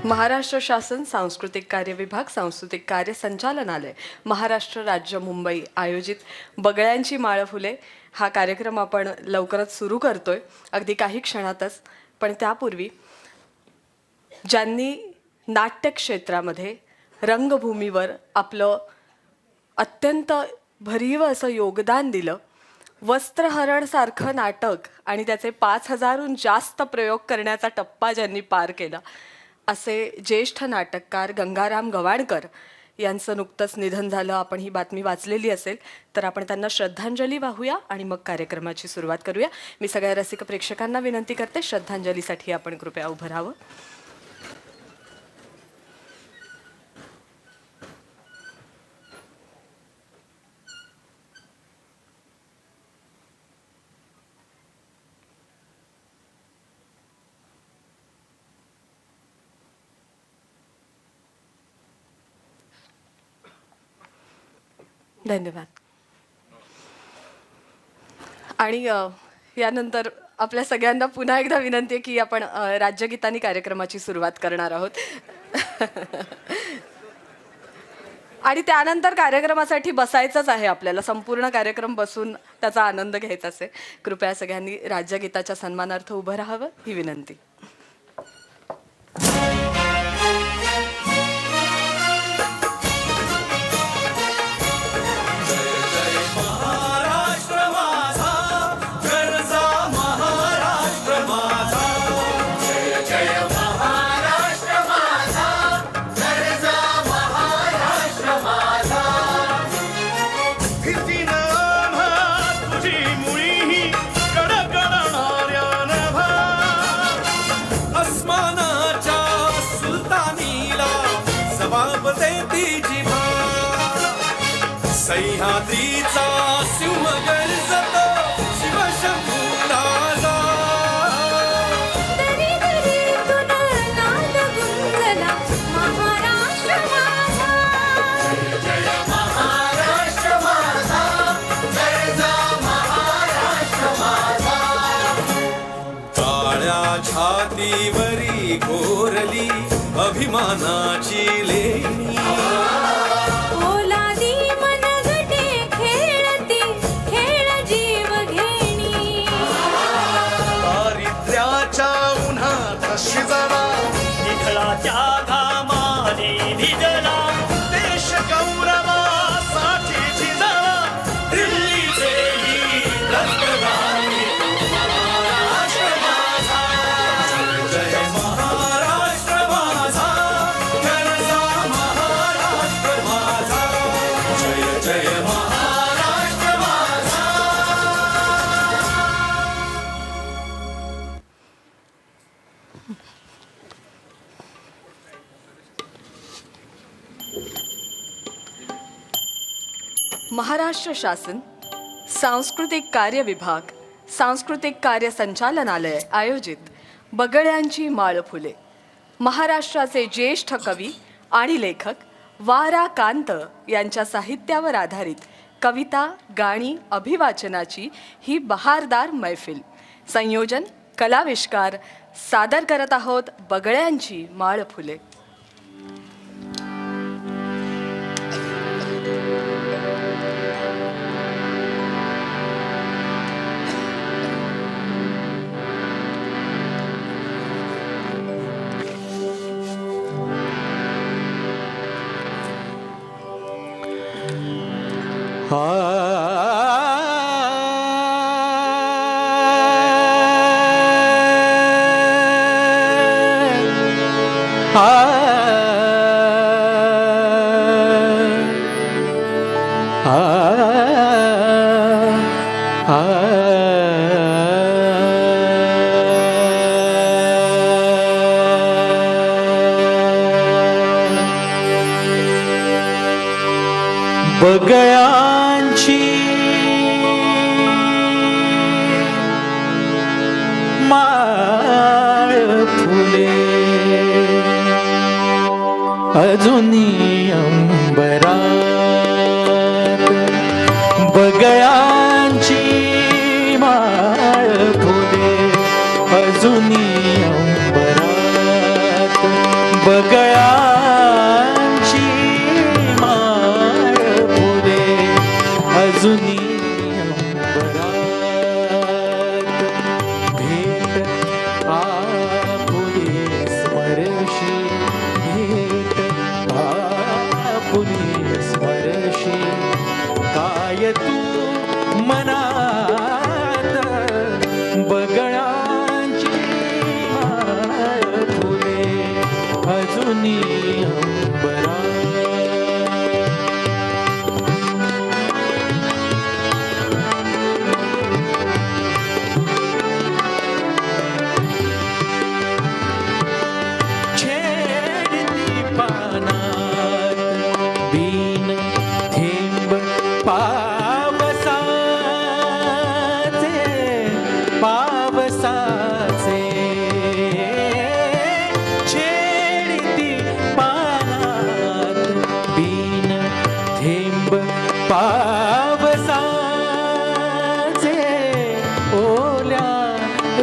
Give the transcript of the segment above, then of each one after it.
महाराष्ट्र शासन सांस्कृतिक कार्य विभाग सांस्कृतिक कार्य संचालनालय महाराष्ट्र राज्य मुंबई आयोजित बगळ्यांची माळ फुले हा कार्यक्रम आपण लवकरच सुरू करतोय अगदी काही क्षणातच. पण त्यापूर्वी ज्यांनी नाट्य क्षेत्रामध्ये रंगभूमीवर आपलं अत्यंत भरीव असं योगदान दिलं, वस्त्रहरणसारखं नाटक आणि त्याचे 5,000हून जास्त प्रयोग करण्याचा टप्पा ज्यांनी पार केला असे ज्येष्ठ नाटककार गंगाराम गवाणकर यांचं नुकतंच निधन झालं. आपण ही बातमी वाचलेली असेल तर आपण त्यांना श्रद्धांजली वाहूया आणि मग कार्यक्रमाची सुरुवात करूया. मी सगळ्या रसिक प्रेक्षकांना विनंती करते, श्रद्धांजलीसाठी आपण कृपया उभं राहावं. धन्यवाद. आणि यानंतर आपल्या सगळ्यांना पुन्हा एकदा विनंती आहे की आपण राज्यगीतांनी कार्यक्रमाची सुरुवात करणार आहोत. आणि त्यानंतर कार्यक्रमासाठी बसायचंच आहे आपल्याला, संपूर्ण कार्यक्रम बसून त्याचा आनंद घ्यायचा असेल. कृपया सगळ्यांनी राज्यगीताच्या सन्मानार्थ उभं राहावं ही विनंती. सह्याद्रीचा सिंह गर्जतो शिवशंभूराजा. दरी दरीतून नाद गुंजला महाराष्ट्र माझा. जय महाराष्ट्र माझा, गर्जा महाराष्ट्र माझा. काळ्या छातीवरी कोरली अभिमानाची लेणी. शिजला निखळाच्या घामाने भिजला देश गौरवासाठी झिजला. दिल्लीचे ही रक्तदानी महाराष्ट्र माझा. जय महाराष्ट्र माझा, गर्जा महाराष्ट्र माझा. जय जय महाराष्ट्र माझा. महाराष्ट्र शासन सांस्कृतिक कार्य विभाग सांस्कृतिक कार्य संचालनालय आयोजित बगळ्यांची माळ फुले महाराष्ट्राचे ज्येष्ठ कवी आणि लेखक वा.रा. कांत यांच्या साहित्यावर आधारित कविता, गाणी, अभिवाचनाची ही बहारदार मैफिल. संयोजन कलाविष्कार सादर करत आहोत बगळ्यांची माळ फुले. बगळ्यांची माळ फुले अजूनी अंबरात. बगळ्यांची माळ फुले अजूनी अंबरात.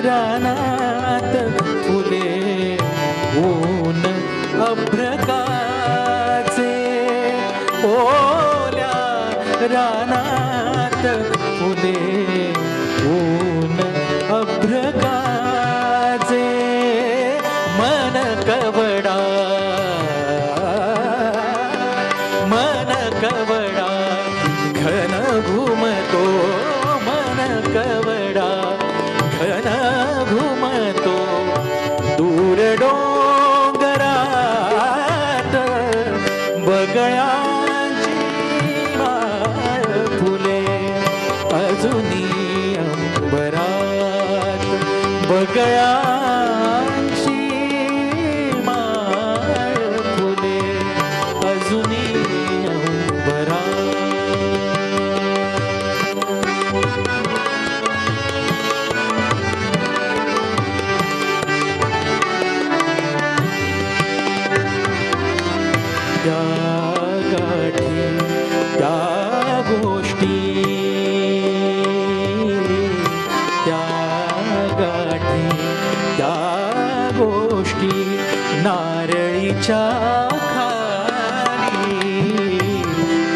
रानात फुले ऊन अभ्रकाचे ओल्या रानात फुले ऊन अभ्रकाचे मन कवडा घन घुमतो मन कवडा घन घुमतो दूर डोंगरात बगळ्यांची माळ फुले अजुनी अंबरात बगळ्यांची माळ फुले अजुनी अंबरात त्या गाठी त्या गोष्टी त्या गाठी त्या गोष्टी नारळीच्या खाली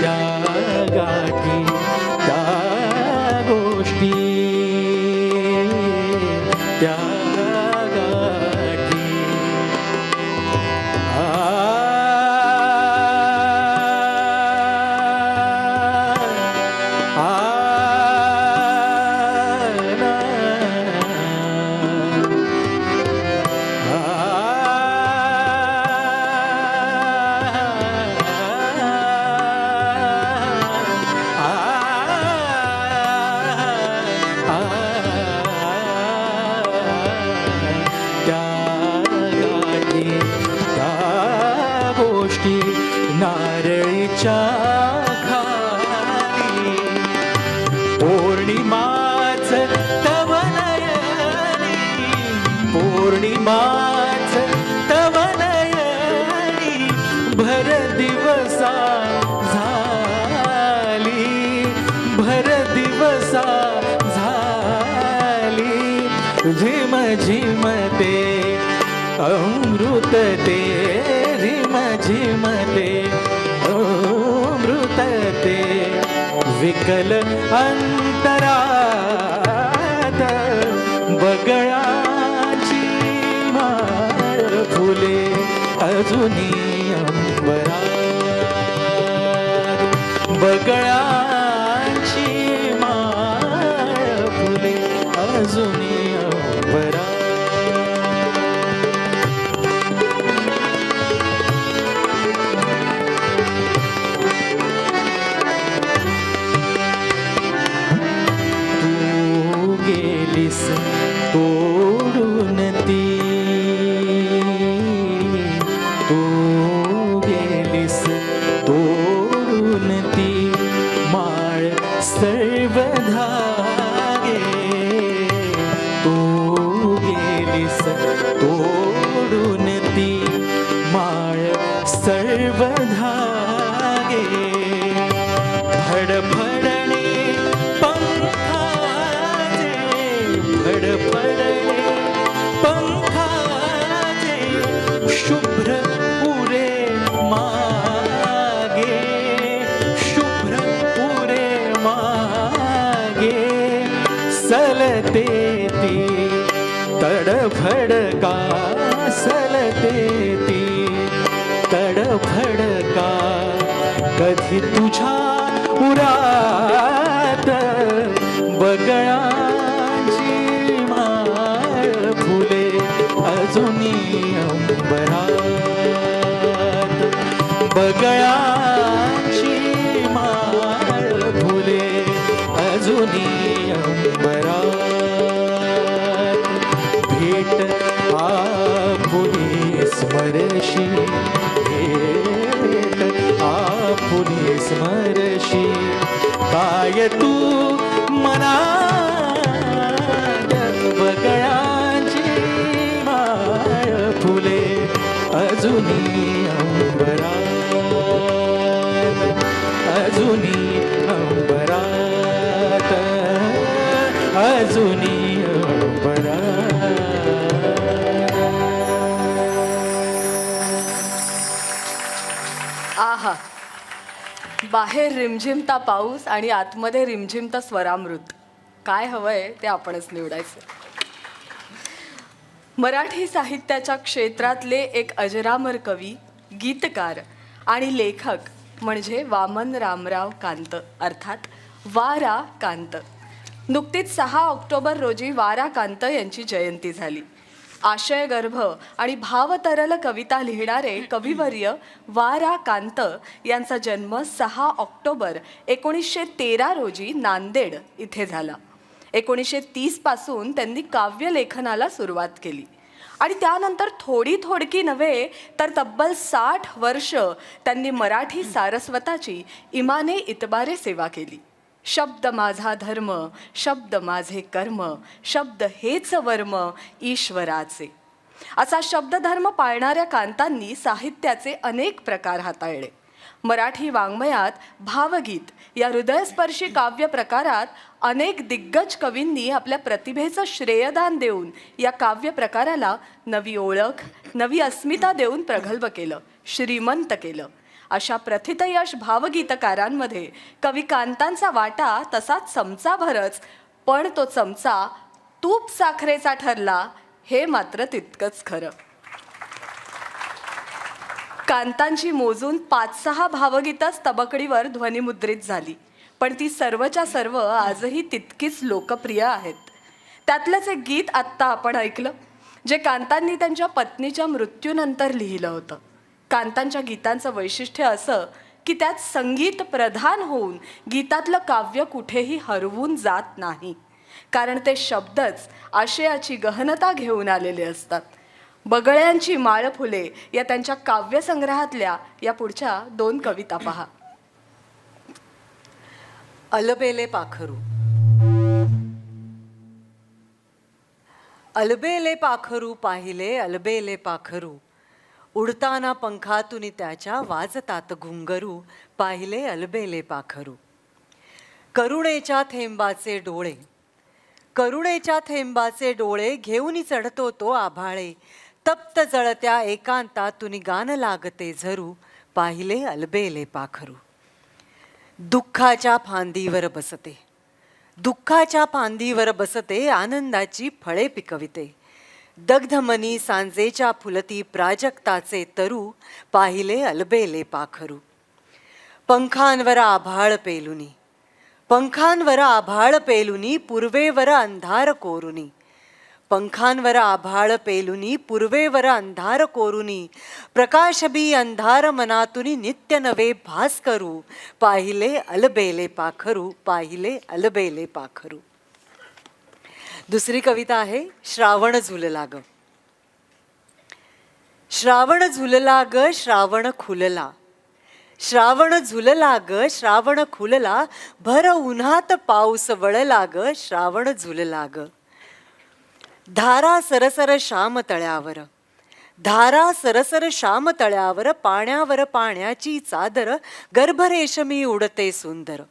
त्या गाठी त्या गोष्टी त्या गाठी नारळीच्या खाली पौर्णिमाच तव नयनी पौर्णिमाच तव नयनी भर दिवसा झाली भर दिवसा झाली झिम झिमते अमृत ते झिम झिमते अमृत ते विकल अंतरात बगळाची माळ फुले अजुनी अंबरात बगळाची माळ फुले अजुनी अंबरात तोडून ती तू गेलीस तोडून ती माळ सर्व धागे तू गेलीस तोडून ती माळ सर्व धागे फडफडणे फडफडले पंखाचे शुभ्र उरे मागे शुभ्र उरे मागे सलते ती तडफडका सलते ती तडफडका कधी तुझ्या उरात बगळाची माळ फुले अजुनी अंबरात बगळाची माळ फुले अजुनी अंबरात भेट आपुली स्मरशी भेट आपुली स्मरशी काय तू मनात बगळाची माळ फुले अजुनी अंबरात अजुनी अंबरात अजुनी अंबरात बाहेर रिमझिमता पाऊस आणि आतमध्ये रिमझिमता स्वरामृत. काय हवंय ते आपणच निवडायचं. मराठी साहित्याच्या क्षेत्रातले एक अजरामर कवी, गीतकार आणि लेखक म्हणजे वामन रामराव कांत, अर्थात वा.रा. कांत. नुकतीच 6 ऑक्टोबर रोजी वा.रा. कांत यांची जयंती झाली. आशयगर्भ आणि भावतरल कविता लिहिणारे कविवर्य वा.रा. कांत यांचा जन्म 6 ऑक्टोबर 1913 रोजी नांदेड इथे झाला. 1930 पासून त्यांनी काव्यलेखनाला सुरुवात केली आणि त्यानंतर थोडकी नव्हे तर तब्बल 60 वर्ष त्यांनी मराठी सारस्वताची इमाने इतबारे सेवा केली. शब्द माझा धर्म, शब्द माझे कर्म, शब्द हेच वर्म ईश्वराचे, असा शब्दधर्म पाळणाऱ्या कांतांनी साहित्याचे अनेक प्रकार हाताळले. मराठी वाङ्मयात भावगीत या हृदयस्पर्शी काव्य प्रकारात अनेक दिग्गज कवींनी आपल्या प्रतिभेचं श्रेयदान देऊन या काव्य प्रकाराला नवी ओळख, नवी अस्मिता देऊन प्रगल्भ केलं, श्रीमंत केलं. अशा प्रथितयश भावगीतकारांमध्ये कवी कांतांचा वाटा तसाच चमचाभरच, पण तो चमचा तूप साखरेचा ठरला हे मात्र तितकंच खरं. कांतांची मोजून 5-6 भावगीतच तबकडीवर ध्वनिमुद्रित झाली, पण ती सर्वच्या सर्व आजही तितकीच लोकप्रिय आहेत. त्यातलंच एक गीत आत्ता आपण ऐकलं, जे कांतांनी त्यांच्या पत्नीच्या मृत्यूनंतर लिहिलं होतं. कांतांच्या गीतांचं वैशिष्ट्य असं की त्यात संगीत प्रधान होऊन गीतातलं काव्य कुठेही हरवून जात नाही, कारण ते शब्दच आशयाची गहनता घेऊन आलेले असतात. बगळ्यांची माळ फुले या त्यांच्या काव्यसंग्रहातल्या या पुढच्या 2 कविता पहा. अलबेले पाखरू. अलबेले पाखरू पाहिले अलबेले पाखरू, उडताना पंखातून त्याच्या वाजतात घुंगरू, पाहिले अलबेले पाखरू. करुणेच्या थेंबाचे डोळे, करुणेच्या थेंबाचे डोळे घेऊन चढतो तो आभाळे, तप्त जळत्या एकांतातून गान लागते झरू, पाहिले अलबेले पाखरू. दुःखाच्या फांदीवर बसते, दुःखाच्या फांदीवर बसते, आनंदाची फळे पिकविते, दग्धमनी सांजेच्या फुलती प्राजक्ताचे तरू, पाहिले अलबेले पाखरू. पंखांवर आभाळ पेलुनी, पंखांवर आभाळ पेलुनी, पूर्वेवर अंधार कोरुनी, पंखांवर आभाळ पेलुनी, पूर्वेवर अंधार कोरुनी, प्रकाशबी अंधार मनातुनी नित्य नवे भास करू, पाहिले अलबेले पाखरू, पाहिले अलबेले पाखरू. दुसरी कविता आहे श्रावण झुलला ग. श्रावण झुलला ग श्रावण खुलला, श्रावण झुलला ग श्रावण खुलला, भर उन्हात पाऊस वळला ग श्रावण झुलला ग. धारा सरसर श्याम तळ्यावर, धारा सरसर श्याम तळ्यावर, पाण्यावर पाण्याची चादर, गर्भरेशमी उडते सुंदर,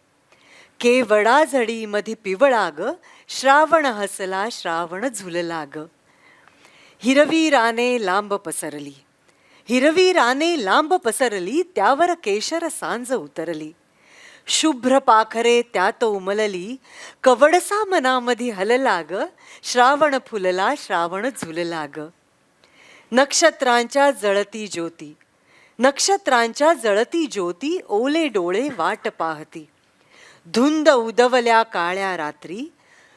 केवडा झडी मधी पिवळा ग श्रावण हसला श्रावण झुलला ग. हिरवी राने लांब पसरली, हिरवी राने लांब पसरली, त्यावर केशर सांज उतरली, शुभ्र पाखरे त्यात उमलली, कवडसा मनामधी हलला ग श्रावण फुलला श्रावण झुलला ग. नक्षत्रांच्या जळती ज्योती, नक्षत्रांच्या जळती ज्योती, ओले डोळे वाट पाहती, धुंद उदवल्या काळ्या रात्री,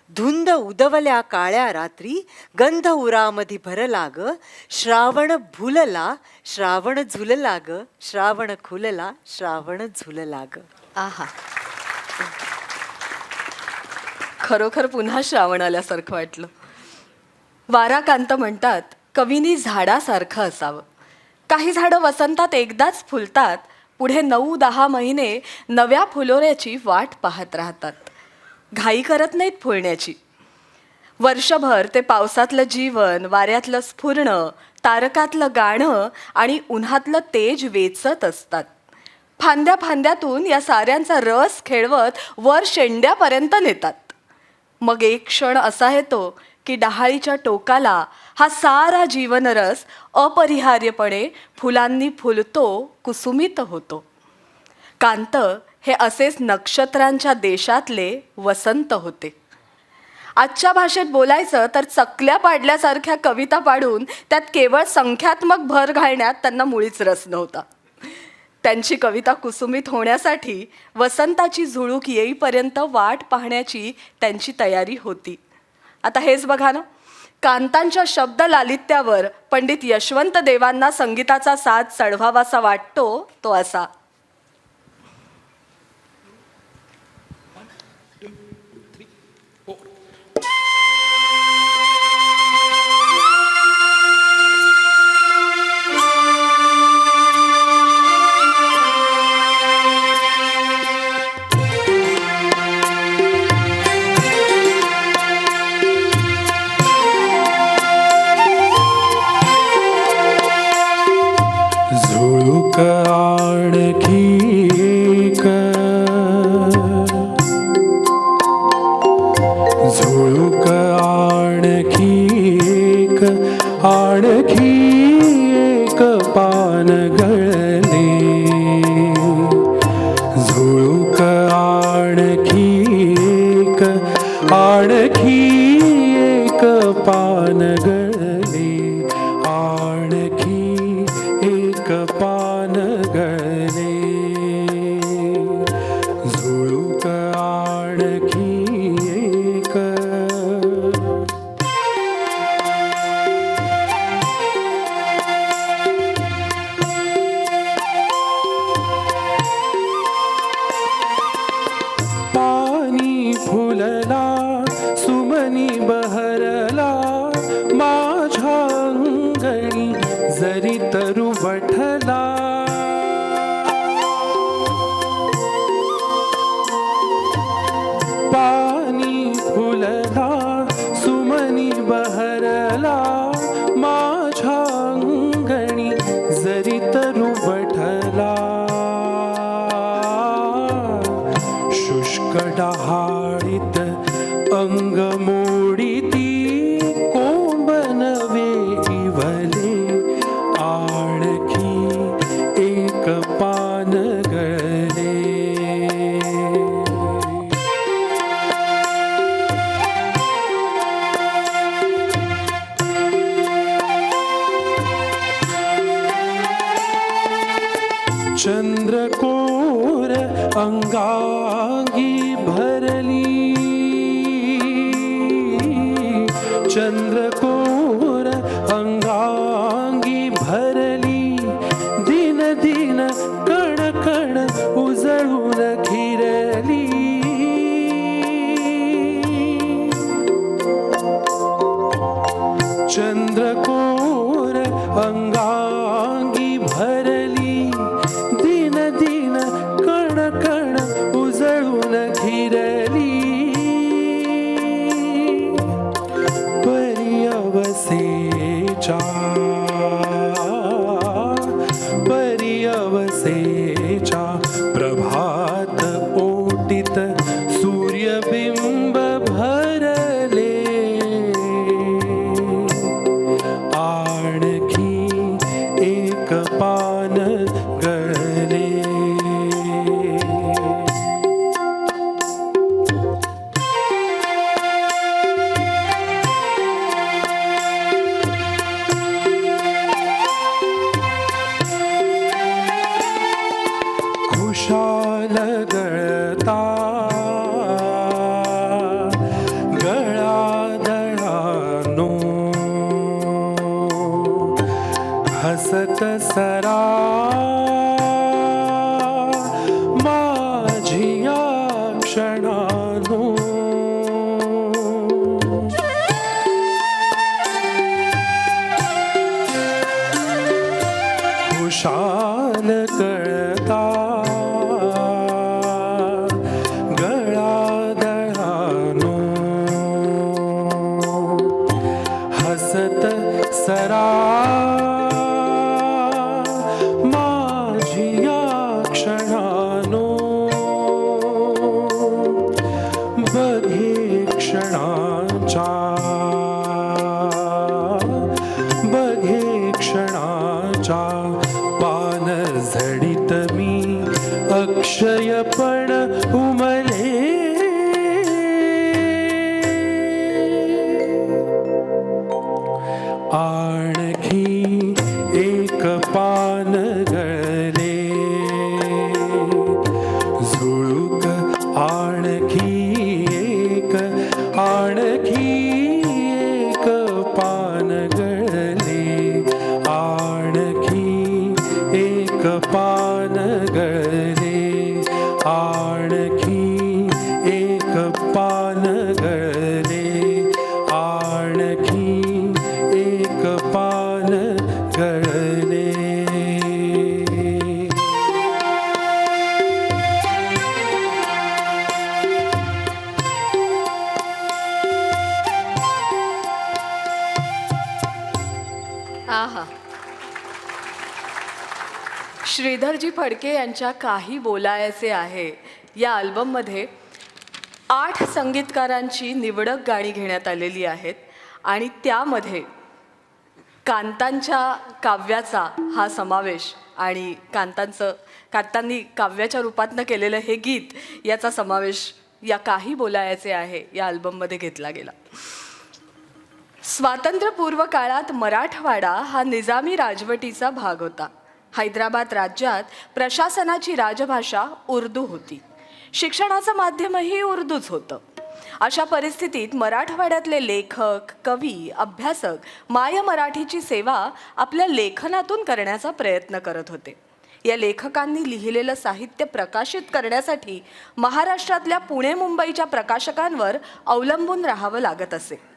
धुंद उदवल्या काळ्या रात्री, गंध उरामधी भरला ग श्रावण भुलला श्रावण झुलला ग, श्रावण खुलला श्रावण झुलला ग. आहा, खरोखर पुन्हा श्रावण आल्यासारखं वाटलं. वा.रा. कांत म्हणतात, कवीनी झाडासारखं असावं. काही झाडं वसंतात एकदाच फुलतात, पुढे 9-10 महिने नव्या फुलोऱ्याची वाट पाहत राहतात. घाई करत नाहीत फुलण्याची. वर्षभर ते पावसातलं जीवन, वाऱ्यातलं स्फुरणं, तारकातलं गाणं आणि उन्हातलं तेज वेचत असतात. फांद्या फांद्यातून या साऱ्यांचा रस खेळवत वर शेंड्यापर्यंत नेतात. मग एक क्षण असा येतो की डहाळीच्या टोकाला हा सारा जीवनरस अपरिहार्यपणे फुलांनी फुलतो, कुसुमित होतो. कांत हे असेच नक्षत्रांच्या देशातले वसंत होते. आजच्या भाषेत बोलायचं तर चकल्या पाडल्यासारख्या कविता पाडून त्यात केवळ संख्यात्मक भर घालण्यात त्यांना मुळीच रस नव्हता. त्यांची कविता कुसुमित होण्यासाठी वसंताची झुळूक येईपर्यंत वाट पाहण्याची त्यांची तयारी होती. आता हेच बघा ना, कांतांच्या शब्द लालित्यावर पंडित यशवंत देवांना संगीताचा साज चढवावासा वाटतो तो असा. झुळूक आणखी एक, झुळूक आणखी एक, आणखी एक पान गळले. झुळूक आणखी एक, आणखी एक पान गळले. आणखी एक पान गळले. झुळूक आणखी एक. पाणी फुलला सुमनी बहरला माझ्या अंगणी जरी तरु वठला. पाणी फुलला सुमनी बहरला माझ्या अंगणी जरी तरु वठला. शुष्क डहाळीत अंग मोडीती कोंबन वेवले. आणखी एक पान गळले. चंद्रकोर अंगांगी भरली. चंद्रकोर अंगांगी भरली. दिन दिन कण कण उजळून खिरली. चंद्रकोर अंगांगी भरली. दिन दिन कण कण उजळून खिरली. परिअवसेच्या परिअवसेच्या प्रभात ओटीत सूर्यबिंब भरले. आणखी एक पान गळले. खुशाल गळता गळादळानो हसत सरा माझिया क्षणानो. खुशाल कळता गळादळानो हसत सरा माझिया क्षणानो. बघे क्षणाच्या बघे क्षणाच्या पान झडीत मी अक्षय पण श्रीधरजी फडके यांच्या काही बोलायचे आहे या अल्बममध्ये 8 संगीतकारांची निवडक गाणी घेण्यात आलेली आहेत आणि त्यामध्ये कांतांच्या काव्याचा हा समावेश आणि कांतांनी काव्याच्या रूपातनं केलेलं हे गीत याचा समावेश या काही बोलायचे आहे या अल्बममध्ये घेतला गेला. स्वातंत्र्यपूर्व काळात मराठवाडा हा निजामी राजवटीचा भाग होता. हैदराबाद राज्यात प्रशासनाची राजभाषा उर्दू होती. शिक्षणाचं माध्यमही उर्दूच होतं. अशा परिस्थितीत मराठवाड्यातले लेखक, कवी, अभ्यासक माय मराठीची सेवा आपल्या लेखनातून करण्याचा प्रयत्न करत होते. या लेखकांनी लिहिलेलं साहित्य प्रकाशित करण्यासाठी महाराष्ट्रातल्या पुणे मुंबईच्या प्रकाशकांवर अवलंबून राहावं लागत असे.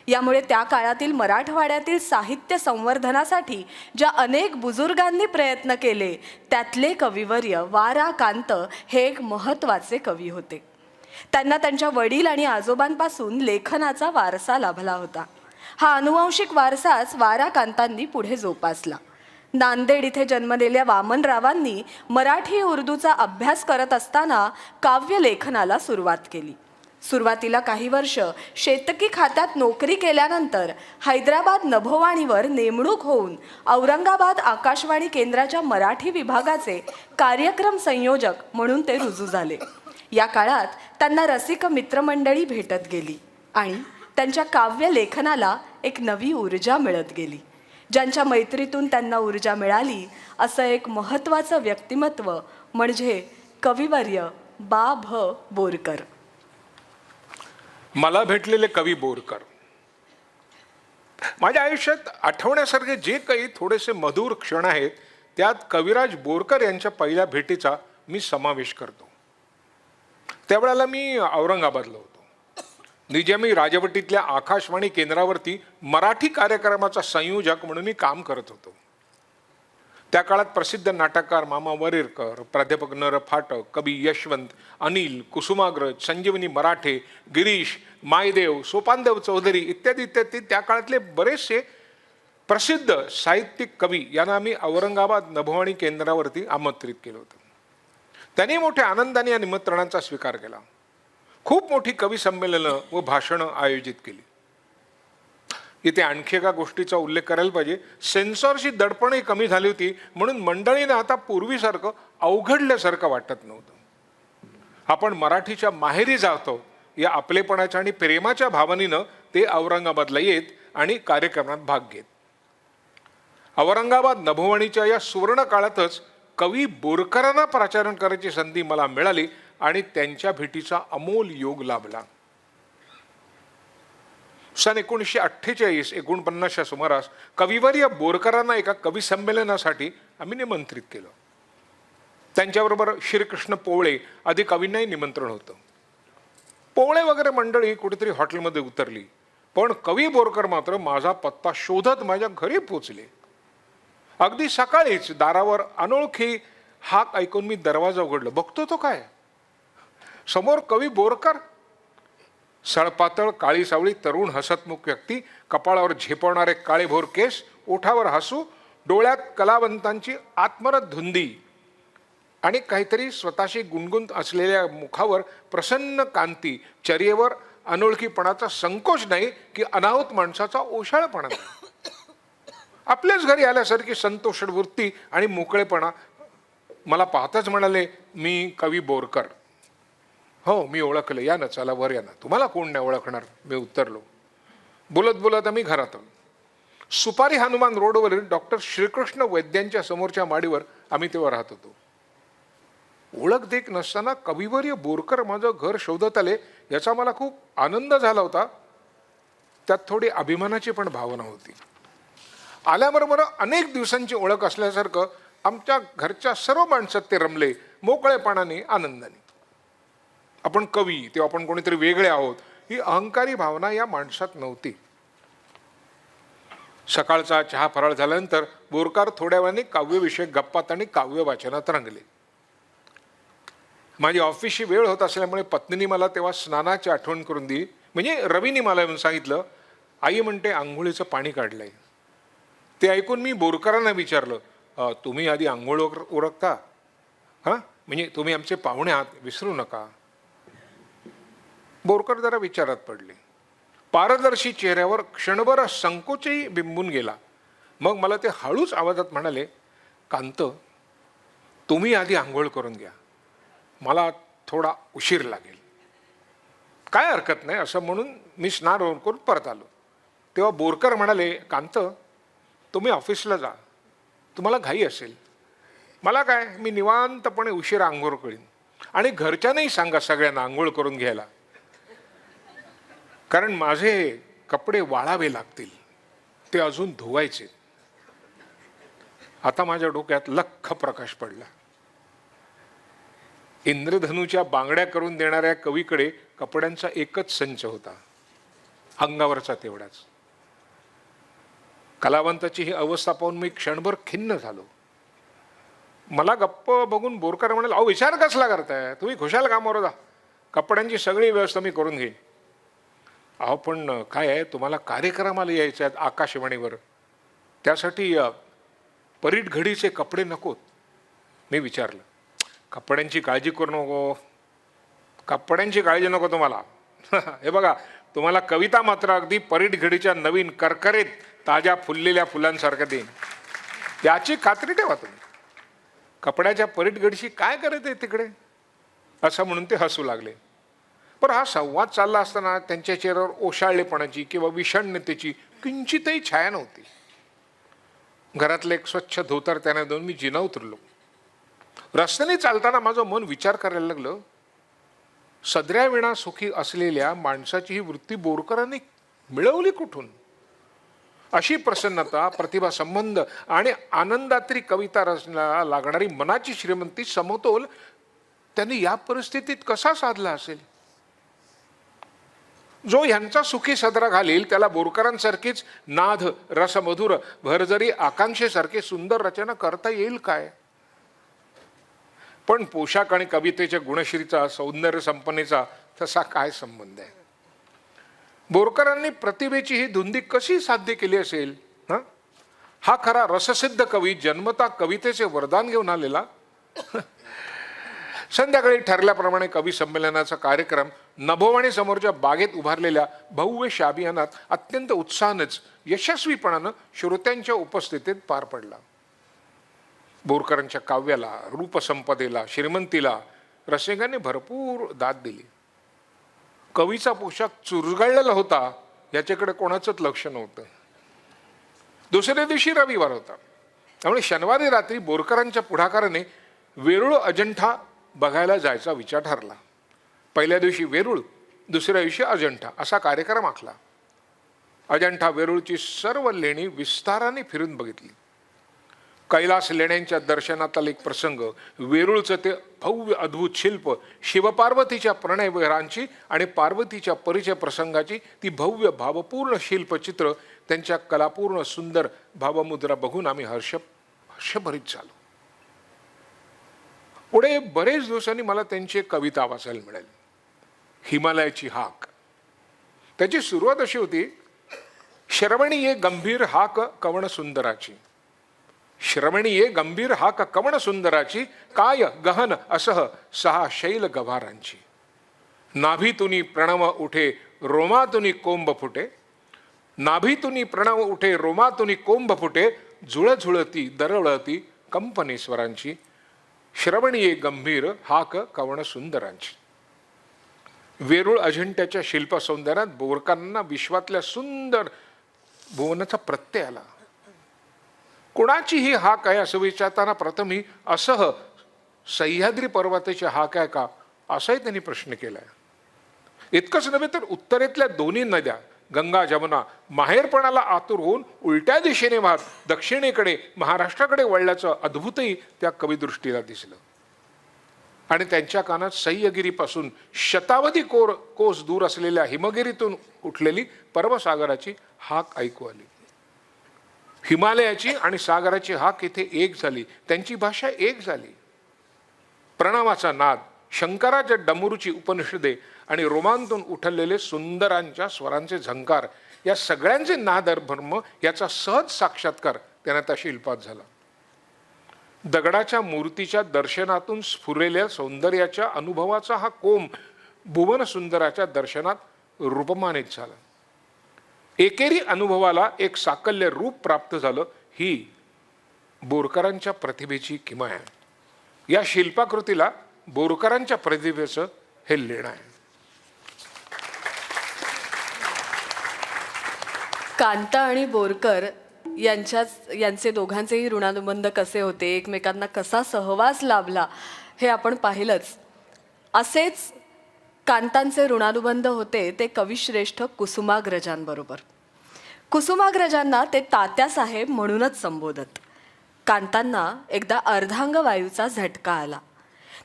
यामुळे त्या काळातील मराठवाड्यातील साहित्य संवर्धनासाठी ज्या अनेक बुजुर्गांनी प्रयत्न केले त्यातले कविवर्य वा रा कांत हे एक महत्त्वाचे कवी होते. त्यांना त्यांच्या वडील आणि आजोबांपासून लेखनाचा वारसा लाभला होता. हा अनुवांशिक वारसाच वा रा कांतांनी पुढे जोपासला. नांदेड इथे जन्मलेल्या वामनरावांनी मराठी उर्दूचा अभ्यास करत असताना काव्यलेखनाला सुरुवात केली. सुरुवातीला काही वर्ष शेतकी खात्यात नोकरी केल्यानंतर हैदराबाद नभोवाणीवर नेमणूक होऊन औरंगाबाद आकाशवाणी केंद्राच्या मराठी विभागाचे कार्यक्रम संयोजक म्हणून ते रुजू झाले. या काळात त्यांना रसिक मित्रमंडळी भेटत गेली आणि त्यांच्या काव्य लेखनाला एक नवी ऊर्जा मिळत गेली. ज्यांच्या मैत्रीतून त्यांना ऊर्जा मिळाली असं एक महत्त्वाचं व्यक्तिमत्व म्हणजे कविवर्य बा भ बोरकर. मला भेटलेले कवी बोरकर माझ्या आयुष्यात आठवण्यासारखे जे काही थोडेसे मधुर क्षण आहेत त्यात कविराज बोरकर यांच्या पहिल्या भेटीचा मी समावेश करतो. त्यावेळेला मी औरंगाबादला होतो. निजामी राजवटीतल्या आकाशवाणी केंद्रावरती मराठी कार्यक्रमाचा संयोजक म्हणून मी काम करत होतो. त्या काळात प्रसिद्ध नाटककार मामा वरेरकर, प्राध्यापक नर फाटक, कवी यशवंत, अनिल, कुसुमाग्रज, संजीवनी मराठे, गिरीश, मायदेव, सोपानदेव चौधरी इत्यादी इत्यादी त्या काळातले बरेचसे प्रसिद्ध साहित्यिक कवी यांना आम्ही औरंगाबाद नभोवाणी केंद्रावरती आमंत्रित केलं होतं. त्यांनी मोठ्या आनंदाने या निमंत्रणाचा स्वीकार केला. खूप मोठी कवी संमेलनं व भाषणं आयोजित केली. इथे आणखी एका गोष्टीचा उल्लेख करायला पाहिजे. सेन्सॉरची दडपणही कमी झाली होती म्हणून मंडळीनं आता पूर्वीसारखं अवघडल्यासारखं वाटत नव्हतं. आपण मराठीच्या माहेरी जातो या आपलेपणाच्या आणि प्रेमाच्या भावनेनं ते औरंगाबादला येत आणि कार्यक्रमात भाग घेत. औरंगाबाद नभोवाणीच्या या सुवर्ण काळातच कवी बोरकरांना प्राचारण करायची संधी मला मिळाली आणि त्यांच्या भेटीचा अमोल योग लाभला. सन 1948-49च्या सुमारास कविवर्य बोरकरांना एका कवी संमेलनासाठी आम्ही निमंत्रित केलं. त्यांच्याबरोबर श्रीकृष्ण पोवळे आदी कवींनाही निमंत्रण होतं. पोवळे वगैरे मंडळी कुठेतरी हॉटेलमध्ये उतरली पण कवी बोरकर मात्र माझा पत्ता शोधत माझ्या घरी पोचले. अगदी सकाळीच दारावर अनोळखी हाक ऐकून मी दरवाजा उघडलं. बघतो तो काय, समोर कवी बोरकर. सळपातळ काळी सावळी तरुण हसतमुख व्यक्ती, कपाळावर झेपवणारे काळेभोर केस, ओठावर हसू, डोळ्यात कलावंतांची आत्मरत धुंदी आणि काहीतरी स्वतःशी गुणगुंत असलेल्या मुखावर प्रसन्न कांती. चर्येवर अनोळखीपणाचा संकोच नाही की अनाहूत माणसाचा ओशाळपणा नाही. आपल्याच घरी आल्यासारखी संतोषण वृत्ती आणि मोकळेपणा. मला पाहताच म्हणाले, मी कवी बोरकर. हो, मी ओळखलं, या ना, चला वर या ना. तुम्हाला कोण नाही ओळखणार, मी उत्तरलो. बोलत बोलत आम्ही घरात आलो. सुपारी हनुमान रोडवरील डॉक्टर श्रीकृष्ण वैद्यांच्या समोरच्या माडीवर आम्ही तेव्हा राहत होतो. ओळख देख नसताना कविवर्य बोरकर माझं घर शोधत आले याचा मला खूप आनंद झाला होता. त्यात थोडी अभिमानाची पण भावना होती. आल्याबरोबर अनेक दिवसांची ओळख असल्यासारखं आमच्या घरच्या सर्व माणसात ते रमले, मोकळेपणाने, आनंदाने. आपण कवी तेव्हा आपण कोणीतरी वेगळे आहोत ही अहंकारी भावना या माणसात नव्हती. सकाळचा चहा फराळ झाल्यानंतर बोरकर थोड्या वेळाने काव्यविषयक गप्पात आणि काव्य वाचनात रंगले. माझी ऑफिसची वेळ होत असल्यामुळे पत्नीने मला तेव्हा स्नानाची आठवण करून दिली. म्हणजे रवीने मला येऊन सांगितलं, आई म्हणते आंघोळीचं पाणी काढलंय. ते ऐकून मी बोरकरांना विचारलं, तुम्ही आधी आंघोळ उरकता हां, म्हणजे तुम्ही आमचे पाहुणे आहात, विसरू नका. बोरकर जरा विचारात पडले. पारदर्शी चेहऱ्यावर क्षणभर संकोचही बिंबून गेला. मग मला ते हळूच आवाजात म्हणाले, कांत, तुम्ही आधी आंघोळ करून घ्या, मला थोडा उशीर लागेल. काय हरकत नाही असं म्हणून मी स्नान करून परत आलो. तेव्हा बोरकर म्हणाले, कांत, तुम्ही ऑफिसला जा, तुम्हाला घाई असेल. मला काय, मी निवांतपणे उशीर आंघोळ करीन आणि घरच्यांनाही सांगा सगळ्यांना आंघोळ करून घ्यायला, कारण माझे कपडे वाळावे लागतील, ते अजून धुवायचे. आता माझ्या डोक्यात लख्ख प्रकाश पडला. इंद्रधनुच्या बांगड्या करून देणाऱ्या कवीकडे कपड्यांचा एकच संच होता, अंगावरचा तेवढाच. कलावंताची ही अवस्था पाहून मी क्षणभर खिन्न झालो. मला गप्प बघून बोरकर म्हणाले, अहो विचार कसला करताय, तुम्ही खुशाल कामावर जा, कपड्यांची सगळी व्यवस्था मी करून घेईन. अहो पण काय आहे, तुम्हाला कार्यक्रमाला यायचे आहेत आकाशवाणीवर, त्यासाठी परीट घडीचे कपडे नकोत. मी विचारलं, कपड्यांची काळजी करू नको, कपड्यांची काळजी नको तुम्हाला. हे बघा, तुम्हाला कविता मात्र अगदी परीट घडीच्या नवीन करकरीत ताज्या फुललेल्या फुलांसारखं देईन, याची खात्री ठेवा तुम्ही. कपड्याच्या परीट घडीशी काय करायचं आहे तिकडे, असं म्हणून ते हसू लागले. पण हा संवाद चालला असताना त्यांच्या चेहऱ्यावर ओशाळलेपणाची किंवा विषण्णतेची किंचितही छाया नव्हती. घरातलं एक स्वच्छ धोतर त्याने देऊन मी जिना उतरलो. रस्त्याने चालताना माझं मन विचार करायला लागलं, सदऱ्या विणा सुखी असलेल्या माणसाची ही वृत्ती बोरकरांनी मिळवली कुठून? अशी प्रसन्नता, प्रतिभा, संबंध आणि आनंदात्री कविता रचनाला लागणारी मनाची श्रीमंती, समतोल त्यांनी या परिस्थितीत कसा साधला असेल? जो ह्यांचा सुखी सदरा घालील त्याला बोरकरांसारखीच नाद, रसमधुर, भरजरी आकांक्षेसारखे सुंदर रचना करता येईल काय? पण पोशाख आणि कवितेच्या गुणश्रीचा, सौंदर्य संपन्नेचा तसा काय संबंध आहे? बोरकरांनी प्रतिभेची ही धुंदी कशी साध्य केली असेल? हा खरा रससिद्ध कवी जन्मता कवितेचे वरदान घेऊन आलेला. संध्याकाळी ठरल्याप्रमाणे कवी संमेलनाचा कार्यक्रम नभोवाणी समोरच्या बागेत उभारलेल्या भव्य शाबियानात अत्यंत उत्साहानंच यशस्वीपणानं श्रोत्यांच्या उपस्थितीत पार पडला. बोरकरांच्या काव्याला, रूपसंपदेला, श्रीमंतीला रसिकांनी भरपूर दाद दिली. कवीचा पोशाख चुरगळलेला होता याच्याकडे कोणाचंच लक्ष नव्हतं. दुसऱ्या दिवशी रविवार होता, त्यामुळे शनिवारी रात्री बोरकरांच्या पुढाकाराने वेरूळ अजंठा बघायला जायचा विचार ठरला. पहिल्या दिवशी वेरूळ, दुसऱ्या दिवशी अजंठा असा कार्यक्रम आखला. अजंठा वेरूळची सर्व लेणी विस्ताराने फिरून बघितली. कैलास लेण्यांच्या दर्शनातील एक प्रसंग, वेरूळचं ते भव्य अद्भुत शिल्प, शिवपार्वतीच्या प्रणयविहारांची आणि पार्वतीच्या परिचय प्रसंगाची ती भव्य भावपूर्ण शिल्पचित्र, त्यांच्या कलापूर्ण सुंदर भावमुद्रा बघून आम्ही हर्षभरीत झालो. पुढे बरेच दिवसांनी मला त्यांची एक कविता वाचायला मिळाली, हिमालयाची हाक. त्याची सुरुवात अशी होती, श्रवणी ये गंभीर हाक कवण सुंदराची, श्रवणी ये गंभीर हाक कवण सुंदराची, काय गहन असह सहा शैल गभारांची, नाभीतुनी प्रणव उठे रोमातुनी कोंब फुटे, नाभीतुनी प्रणव उठे रोमातुनी कोंब फुटे, झुळझुळती दरवळती कंपनेश्वरांची, श्रवणी ये गंभीर हाक कवण सुंदरांची. वेरूळ अजिंठ्याच्या शिल्पसौंदर्यात बोरकरांना विश्वातल्या सुंदर भुवनाचा प्रत्यय आला. कोणाची ही हाक आहे असं विचारताना प्रथम ही असह सह्याद्री पर्वताची हाक आहे का, असाही त्यांनी प्रश्न केलाय. इतकंच नव्हे तर उत्तरेतल्या दोन्ही नद्या गंगा जमुना माहेरपणाला आतुर होऊन उलट्या दिशेने वाहत दक्षिणेकडे महाराष्ट्राकडे वळल्याचं अद्भुतही त्या कविदृष्टीला दिसलं. आणि त्यांच्या कानात सह्यागिरीपासून शतावधी कोस दूर असलेल्या हिमगिरीतून उठलेली पर्वसागराची हाक ऐकू आली. हिमालयाची आणि सागराची हाक इथे एक झाली, त्यांची भाषा एक झाली. प्रणवाचा नाद, शंकराच्या डमरूची उपनिषदे आणि रोमांतून उठलेले सुंदरांच्या स्वरांचे झंकार, या सगळ्यांचे नादर भ्रम याचा सहज साक्षात्कार त्यांना त्या शिल्पात झाला. दगडाच्या मूर्तीच्या दर्शनातून स्फुरलेल्या सौंदर्याच्या अनुभवाचा हा कोंब भुवन सुंदराच्या दर्शनात रूपमानित झाला. एकेरी अनुभवाला एक साकल्य रूप प्राप्त झालं. ही बोरकरांच्या प्रतिभेची किमया आहे. या शिल्पाकृतीला बोरकरांच्या प्रतिभेचं हे लेणं आहे. कांता आणि बोरकर यांचे दोघांचेही ऋणानुबंध कसे होते, एकमेकांना कसा सहवास लाभला हे आपण पाहिलंच. असेच कांतांचे ऋणानुबंध होते ते कविश्रेष्ठ कुसुमाग्रजांबरोबर. कुसुमाग्रजांना ते तात्यासाहेब म्हणूनच संबोधत. कांतांना एकदा अर्धांगवायूचा झटका आला.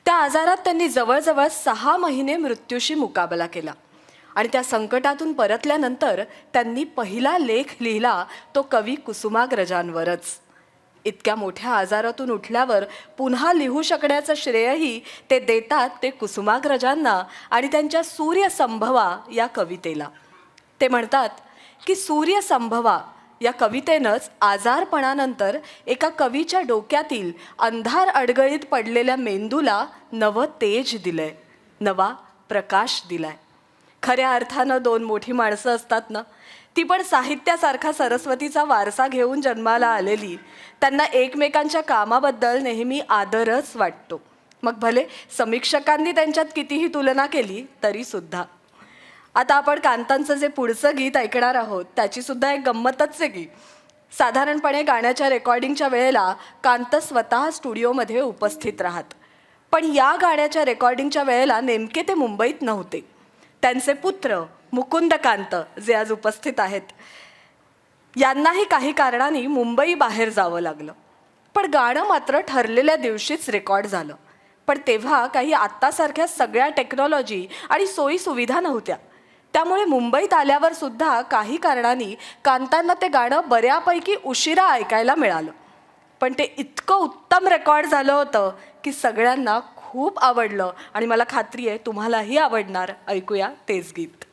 त्या आजारात त्यांनी जवळजवळ 6 महिने मृत्यूशी मुकाबला केला आणि त्या संकटातून परतल्यानंतर त्यांनी पहिला लेख लिहिला तो कवी कुसुमाग्रजांवरच. इतक्या मोठ्या आजारातून उठल्यावर पुन्हा लिहू शकण्याचं श्रेयही ते देतात ते कुसुमाग्रजांना आणि त्यांच्या सूर्यसंभवा या कवितेला. ते म्हणतात की सूर्यसंभवा या कवितेनंच आजारपणानंतर एका कवीच्या डोक्यातील अंधार अडगळीत पडलेल्या मेंदूला नवं तेज दिलंय, नवा प्रकाश दिलाय. खऱ्या अर्थानं 2 मोठी माणसं असतात ना, ती पण साहित्यासारखा सरस्वतीचा वारसा घेऊन जन्माला आलेली. त्यांना एकमेकांच्या कामाबद्दल नेहमी आदरच वाटतो. मग भले समीक्षकांनी त्यांच्यात कितीही तुलना केली तरीसुद्धा. आता आपण कांतांचं जे पुढचं गीत ऐकणार आहोत त्याची सुद्धा एक गंमतच आहे की साधारणपणे गाण्याच्या रेकॉर्डिंगच्या वेळेला कांत स्वतः स्टुडिओमध्ये उपस्थित राहत. पण या गाण्याच्या रेकॉर्डिंगच्या वेळेला नेमके ते मुंबईत नव्हते. त्यांचे पुत्र मुकुंदकांत जे आज उपस्थित आहेत यांनाही काही कारणांनी मुंबई बाहेर जावं लागलं. पण गाणं मात्र ठरलेल्या दिवशीच रेकॉर्ड झालं. पण तेव्हा काही आत्तासारख्या सगळ्या टेक्नॉलॉजी आणि सोयीसुविधा नव्हत्या. त्यामुळे मुंबईत आल्यावर सुद्धा काही कारणांनी कांतांना ते गाणं बऱ्यापैकी उशिरा ऐकायला मिळालं. पण ते इतकं उत्तम रेकॉर्ड झालं होतं की सगळ्यांना खूप आवडलं आणि मला खात्री आहे तुम्हालाही आवडणार. ऐकूया तेच गीत.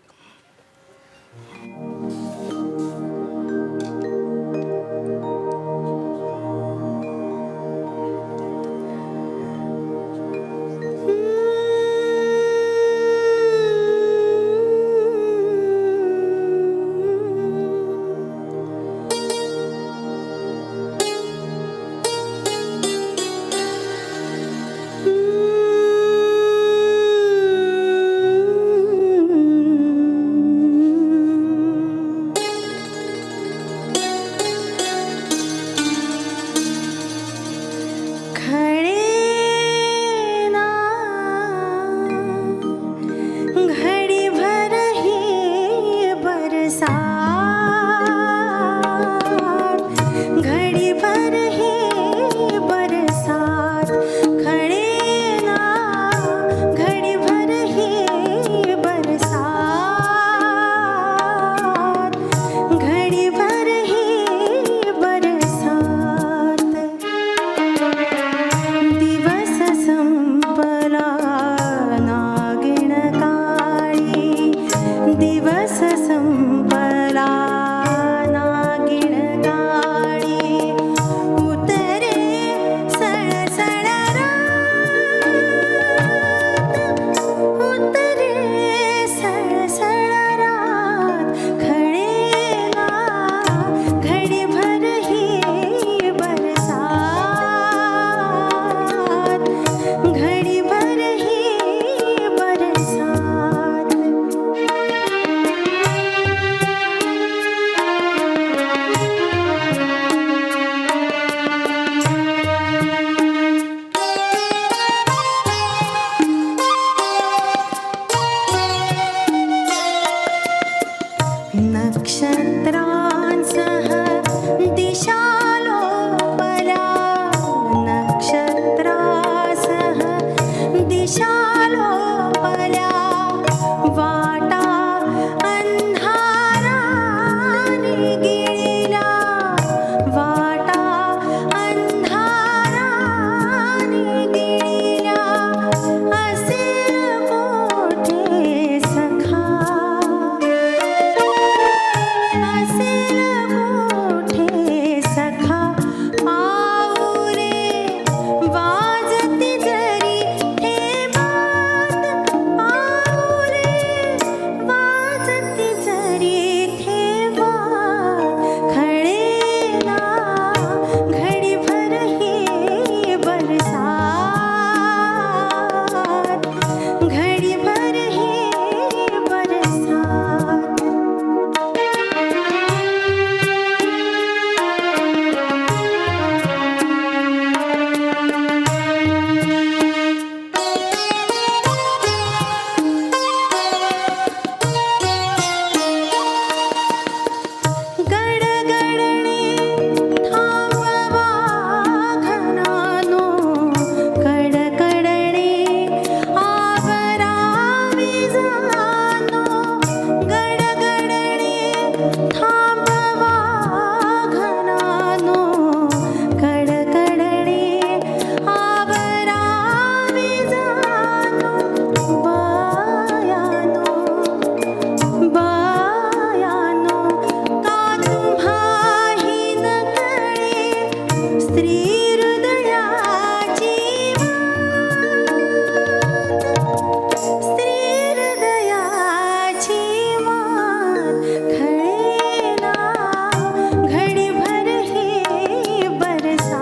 असे थांबवा घनानो कडकडणे आवरावी जानो बायानो बायानो का तुम्हाही न कळे स्त्री हृदयाची स्त्री हृदयाची वाट खळेना घडीभर हे बरसात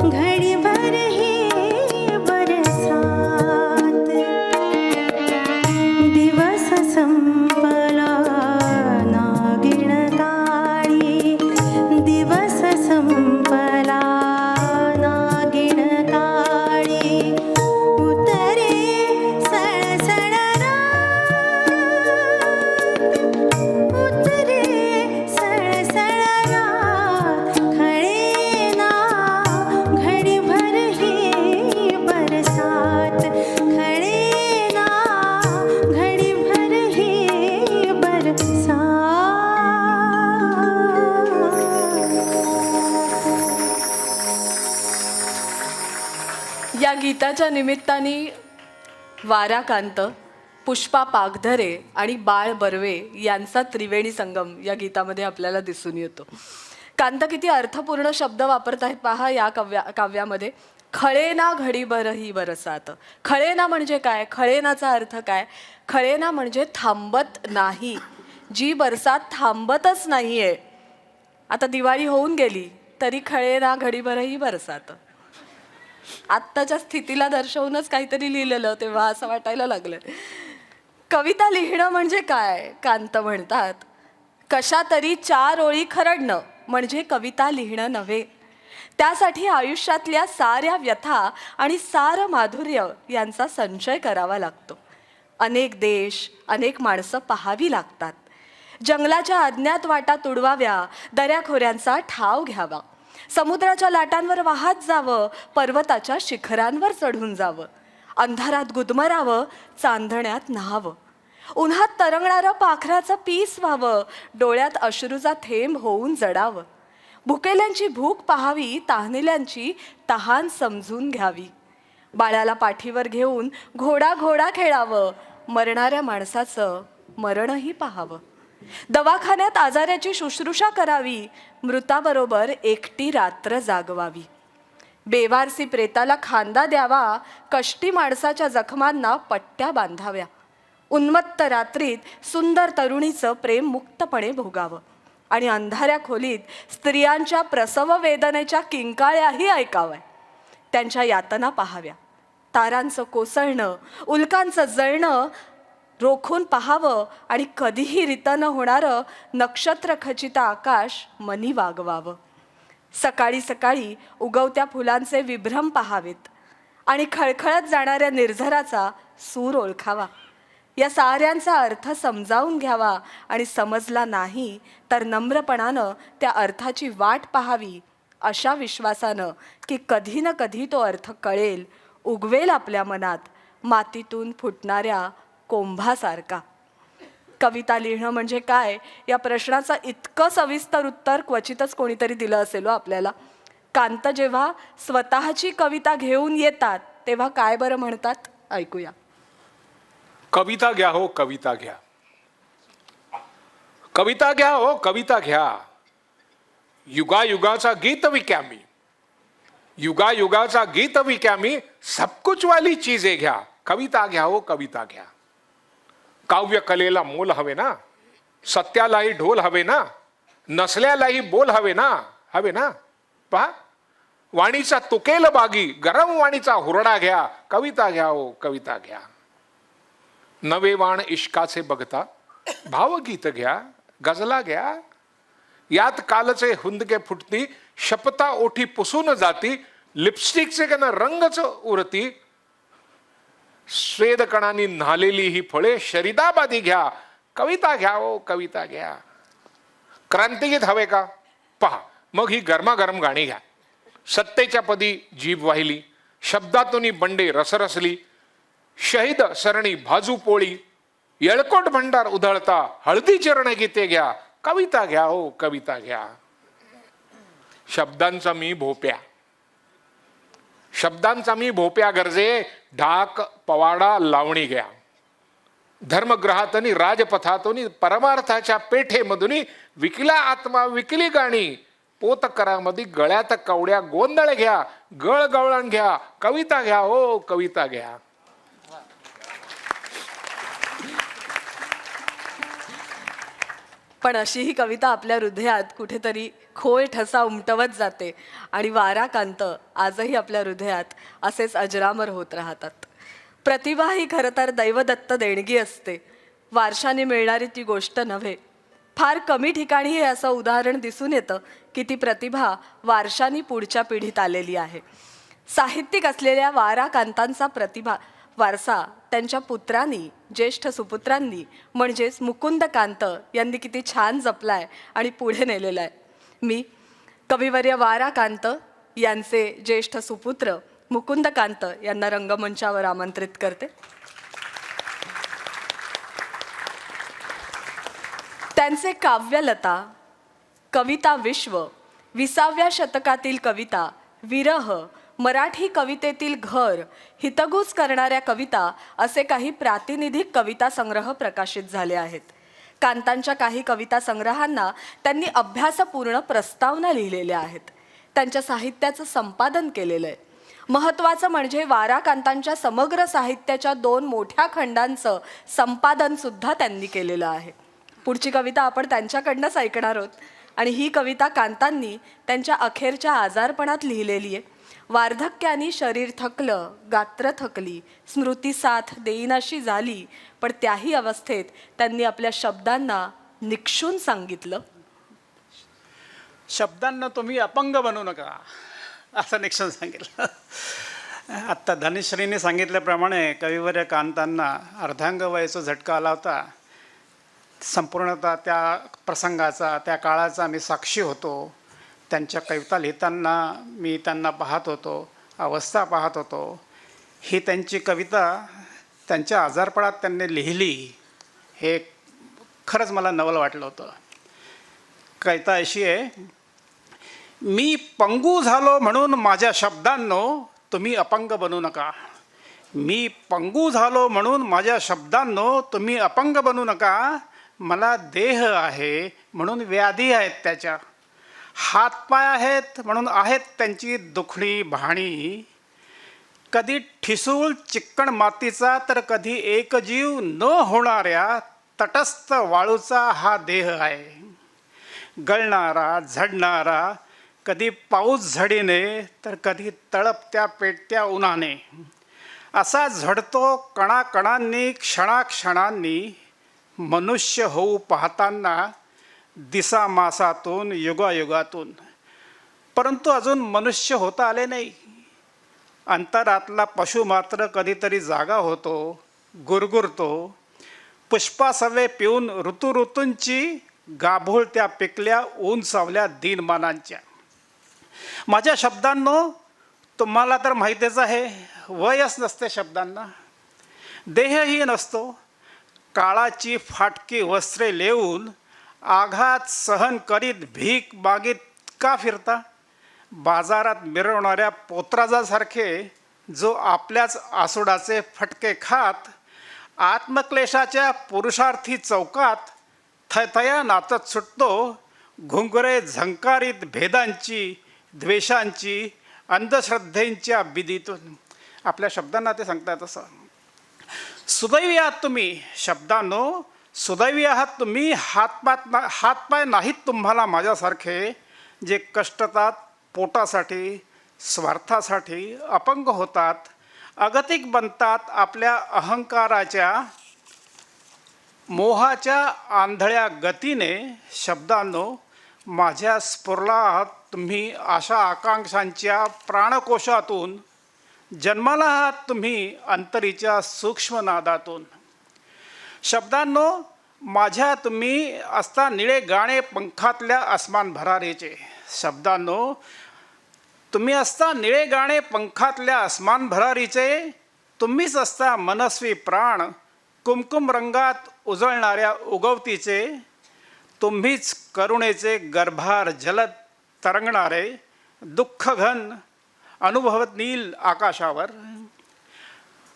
घडीभर हे बरसात दिवस संपला नागिण काळी दिवस संपला नागिण काळी उतरे सळसळरा उतरे सळसळरा खळेना घडीभर हे बरसात खळेना घडीभर हे बरसात या गीताच्या निमित्ताने वाराकांत, पुष्पा पागधरे आणि बाळ बर्वे यांचा त्रिवेणी संगम या गीतामध्ये आपल्याला दिसून येतो. कांत किती अर्थपूर्ण शब्द वापरत आहेत पहा या काव्यामध्ये. खळेना घडीभर ही बरसात. खळेना म्हणजे काय? खळेनाचा अर्थ काय? खळेना म्हणजे थांबत नाही. जी बरसात थांबतच नाही आहे. आता दिवाळी होऊन गेली तरी खळेना घडीभर ही बरसात. आत्ताच्या स्थितीला दर्शवूनच काहीतरी लिहिलेलं तेव्हा असं वाटायला लागलं. कविता लिहिणं म्हणजे काय? कांत म्हणतात, कशा तरी 4 ओळी खरडणं म्हणजे कविता लिहिणं नव्हे. त्यासाठी आयुष्यातल्या साऱ्या व्यथा आणि सारं माधुर्य यांचा संचय करावा लागतो. अनेक देश, अनेक माणसं पाहावी लागतात. जंगलाच्या अज्ञात वाटा तुडवाव्या, दऱ्याखोऱ्यांचा ठाव घ्यावा. समुद्राच्या लाटांवर वाहत जावं, पर्वताच्या शिखरांवर चढून जावं. अंधारात गुदमरावं, चांदण्यात न्हावं. उन्हात तरंगणारं पाखराचं पीस व्हावं, डोळ्यात अश्रूचा थेंब होऊन जडावं. भुकेल्यांची भूक पाहावी, तहानलेल्यांची तहान समजून घ्यावी. बाळाला पाठीवर घेऊन घोडा घोडा खेळावं, मरणाऱ्या माणसाचं मरणही पाहावं. दवाखान्यात आजाराची शुश्रूषा करावी, मृताबरोबर एकटी रात्र जागवावी. बेवारसी प्रेताला खांदा द्यावा, कष्टी माणसाच्या जखमांना पट्ट्या बांधाव्या. उन्मत्त रात्रीत सुंदर तरुणीचं प्रेम मुक्तपणे भोगावं आणि अंधाऱ्या खोलीत स्त्रियांच्या प्रसव वेदनेच्या किंकाळ्याही ऐकाव्या. त्यांच्या यातना पाहाव्या. तारांचं कोसळणं, उल्कांचं जळणं रोखून पाहावं आणि कधीही रित न होणारं नक्षत्रखचित आकाश मनी वागवावं. सकाळी सकाळी उगवत्या फुलांचे विभ्रम पाहावेत आणि खळखळत जाणाऱ्या निर्झराचा सूर ओळखावा. या साऱ्यांचा अर्थ समजावून घ्यावा आणि समजला नाही तर नम्रपणानं त्या अर्थाची वाट पाहावी, अशा विश्वासानं की कधी न कधी तो अर्थ कळेल, उगवेल आपल्या मनात मातीतून फुटणाऱ्या कोंभासारखा. कविता लिहिणं म्हणजे काय या प्रश्नाचं इतकं सविस्तर उत्तर क्वचितच कोणीतरी दिलं असेल आपल्याला. कांत जेव्हा स्वतःची कविता घेऊन येतात तेव्हा काय बरं म्हणतात, ऐकूया. कविता घ्या हो कविता घ्या, कविता घ्या हो कविता घ्या. युगायुगाचा गीत विक्यामी, युगायुगाचा गीत विक्यामी, सब कुछ वाली चीजें घ्या. कविता घ्या हो कविता घ्या. काव्य कलेला मोल हवे ना, सत्यालाही ढोल हवे ना, नसल्यालाही बोल हवे ना, हवे ना. पहा, वाणीचा तुकेल बागी, गरम वाणीचा हुरडा घ्या. कविता घ्या हो कविता घ्या. नवे वाण इश्काचे बघता, भावगीत घ्या, गजला घ्या. यात कालचे हुंदके फुटती, शपथा ओठी पुसून जाती, लिपस्टिकचे कन रंगच उरती. स्वेद कणांनी न्हालेली ही फळे शरीदाबादी घ्या. कविता घ्या हो कविता घ्या. क्रांतिगीत हवे का? पहा, मग ही गरमागरम गाणी घ्या. सत्तेच्या पदी जीभ वाहिली, शब्दातून बंडे रसरसली, शहीद सरणी भाजू पोळी, येळकोट भंडार उधळता हळदी चरण गीते घ्या, कविता घ्या हो कविता घ्या. शब्दांचा मी भोप्या, शब्दांचा मी भोप्या गरजे, ढाक पवाडा लावणी घ्या. धर्मग्रहातनी राजपथातून परमार्थाच्या पेठेमधून विकला आत्मा विकली गाणी, पोतकरामध्ये गळ्यात कवड्या गोंधळ घ्या, गळगवळण घ्या, कविता घ्या हो कविता घ्या. पण अशी ही कविता आपल्या हृदयात कुठेतरी खोल ठसा उमटवत जाते आणि वाराकांत आजही आपल्या हृदयात असेच अजरामर होत राहतात. प्रतिभा ही खरं तर दैवदत्त देणगी असते, वारशाने मिळणारी ती गोष्ट नव्हे. फार कमी ठिकाणी हे असं उदाहरण दिसून येतं की ती प्रतिभा वारशाने पुढच्या पिढीत आलेली आहे. साहित्यिक असलेल्या वाराकांतांचा प्रतिभा वारसा त्यांच्या पुत्रांनी, ज्येष्ठ सुपुत्रांनी म्हणजेच मुकुंदकांत यांनी किती छान जपलाय आणि पुढे नेलेला आहे. मी कविवर्य वाराकांत यांचे ज्येष्ठ सुपुत्र मुकुंदकांत यांना रंगमंचावर आमंत्रित करते. त्यांचे काव्यलता, कविता विश्व, 20व्या शतकातील कविता, विरह, मराठी कवितेतील घर, हितगुज करणाऱ्या कविता असे काही प्रातिनिधिक कविता संग्रह प्रकाशित झाले आहेत. कांतांच्या काही कविता संग्रहांना त्यांनी अभ्यासपूर्ण प्रस्तावना लिहिलेल्या आहेत. त्यांच्या साहित्याचं संपादन केलेलं आहे. महत्त्वाचं म्हणजे वाराकांतांच्या समग्र साहित्याच्या 2 मोठ्या खंडांचं संपादनसुद्धा त्यांनी केलेलं आहे. पुढची कविता आपण त्यांच्याकडनंच ऐकणार आहोत आणि ही कविता कांतांनी त्यांच्या अखेरच्या आजारपणात लिहिलेली आहे. वार्धक्याने शरीर थकलं, गात्र थकली, स्मृती साथ देईनाशी झाली, पण त्याही अवस्थेत त्यांनी आपल्या शब्दांना निक्षून सांगितलं, शब्दांना तुम्ही अपंग बनू नका, असं निक्षून सांगितलं. आत्ता धनश्रीने सांगितल्याप्रमाणे कविवर्य कांतांना अर्धांग वयाचा झटका आला होता. संपूर्णतः त्या प्रसंगाचा, त्या काळाचा मी साक्षी होतो. त्यांच्या कविता लिहिताना मी त्यांना पाहत होतो, अवस्था पाहत होतो. ही त्यांची कविता त्यांच्या आजारपणात त्यांनी लिहिली, हे खरंच मला नवल वाटलं होतं. कविता अशी आहे, मी पंगू झालो म्हणून माझ्या शब्दांनो तुम्ही अपंग बनू नका. मी पंगू झालो म्हणून माझ्या शब्दांनो तुम्ही अपंग बनू नका. मला देह आहे म्हणून व्याधी आहेत त्याच्या, हातपाय आहेत म्हणून आहेत त्यांची दुखणी भाणी. कधी ठिसूळ चिक्कण मातीचा तर कधी एकजीव न होणाऱ्या तटस्थ वाळूचा हा देह आहे. गळणारा झडणारा, कधी पाऊस झडीने तर कधी तळपत्या पेटत्या उन्हाने. असा झडतो कणाकणांनी क्षणाक्षणांनी. मनुष्य होऊ पाहताना दिसा मासातून युगायुगातून, परंतु अजून मनुष्य होता आले नाही. अंतरातला पशु मात्र कधीतरी जागा होतो, गुरगुरतो. पुष्पासवे पिऊन ऋतुंची गाभोळ त्या पिकल्या ऊन सावल्या दिनमानांच्या. माझ्या शब्दांनो तुम्हाला तर माहितीच आहे, वयच नसते शब्दांना, देहही नसतो. काळाची फाटकी वस्त्रे लेऊन आघात सहन करीत भीक मागीत का फिरता. बाजारात मिरवणाऱ्या पोत्राजासारखे जो आपल्याच आसुडाचे फटके खात आत्मक्लेशाच्या पुरुषार्थी चौकात थयथया नाचत सुटतो. घुंगरे झंकारीत भेदांची, द्वेषांची, अंधश्रद्धेंच्या बिदीतून. आपल्या शब्दांना ते सांगतात असं. सुदैवी आहात तुम्ही शब्दांनो, सुदैवी आहात तुम्ही. हातपाय नाहीत तुम्हाला माझ्यासारखे, जे कष्टतात पोटासाठी, स्वार्थासाठी अपंग होतात, अगतिक बनतात आपल्या अहंकाराच्या मोहाच्या आंधळ्या गतीने. शब्दांनो माझ्या स्फुरला आहात तुम्ही आशा आकांक्षांच्या प्राणकोशातून. जन्माला आहात तुम्ही अंतरीच्या सूक्ष्म नादातून. शब्दांनो माझ्या तुम्ही असता निळे गाणे पंखातल्या अस्मान भरारीचे. शब्दांनो तुम्ही असता निळे गाणे पंखातल्या अस्मान भरारीचे. तुम्हीच असता मनस्वी प्राण कुमकुम रंगात उजळणाऱ्या उगवतीचे, तुम्हीच करुणेचे गर्भार जलद तरंगणारे, दुःखघन अनुभवत नील आकाशावर.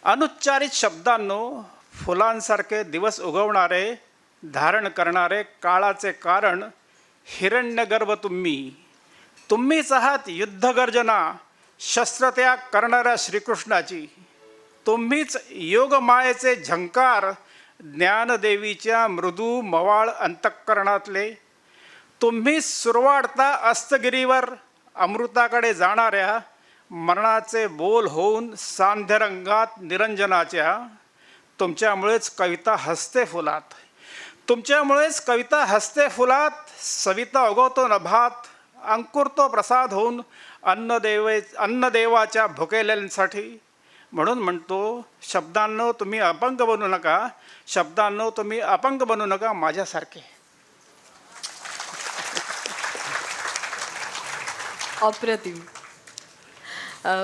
अनुच्चारित शब्दांनो फुलांसारखे दिवस उगवणारे, धारण करणारे काळाचे कारण, हिरण्यगर्भ तुम्हीच आहात युद्धगर्जना, शस्त्रत्याग करणाऱ्या श्रीकृष्णाची. तुम्हीच योगमायेचे झंकार, ज्ञानदेवीच्या मृदू मवाळ अंतःकरणातले. तुम्हीच सुरवाडता अस्तगिरीवर अमृताकडे जाणाऱ्या, मरणाचे बोल होऊन सांध्यरंगात निरंजनाच्या. तुमच्यामुळेच कविता हसते फुलात, तुमच्यामुळेच कविता हसते फुलात. सविता उगवतो नभात, अंकुरतो प्रसाद होऊन अन्नदेवाच्या भुकेल्यांसाठी. म्हणून म्हणतो, शब्दांनो तुम्ही अपंग बनू नका, शब्दांनो तुम्ही अपंग बनू नका माझ्यासारखे. अप्रतिम.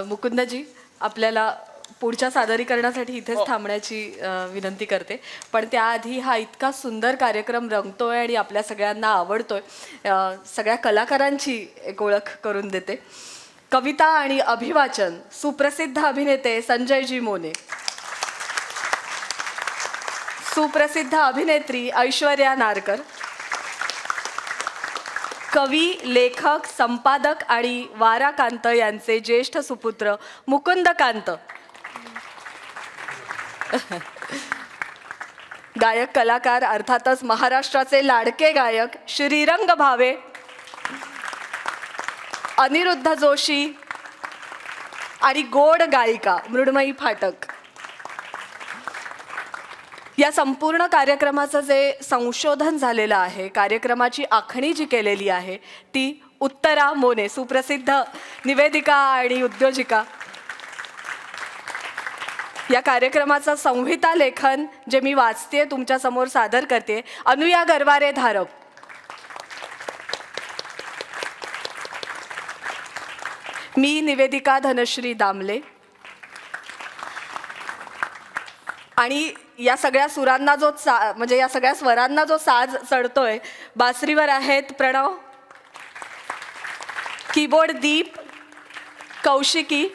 मुकुंदजी, आपल्याला पुढच्या सादरीकरणासाठी इथेच थांबण्याची विनंती करते. पण त्याआधी हा इतका सुंदर कार्यक्रम रंगतोय आणि आपल्या सगळ्यांना आवडतोय, सगळ्या कलाकारांची एक ओळख करून देते. कविता आणि अभिवाचन सुप्रसिद्ध अभिनेते संजयजी मोने, सुप्रसिद्ध अभिनेत्री ऐश्वर्या नारकर, कवी, लेखक, संपादक आणि वाराकांत यांचे ज्येष्ठ सुपुत्र मुकुंदकांत, गायक कलाकार अर्थातच महाराष्ट्राचे लाडके गायक श्रीरंग भावे, अनिरुद्ध जोशी आणि गोड गायिका मृण्मयी फाटक. या संपूर्ण कार्यक्रमाचं जे संशोधन झालेलं आहे, कार्यक्रमाची आखणी जी केलेली आहे ती उत्तरा मोने, सुप्रसिद्ध निवेदिका आणि उद्योजिका. या कार्यक्रमाचं संहिता लेखन जे मी वाचते तुमच्यासमोर सादर करते अनुया गरवारे धारप. मी निवेदिका धनश्री दामले. आणि या सगळ्या सुरांना जो म्हणजे या सगळ्या स्वरांना जो साज चढतोय, बासरीवर आहेत प्रणव, कीबोर्ड दीप, कौशिकी,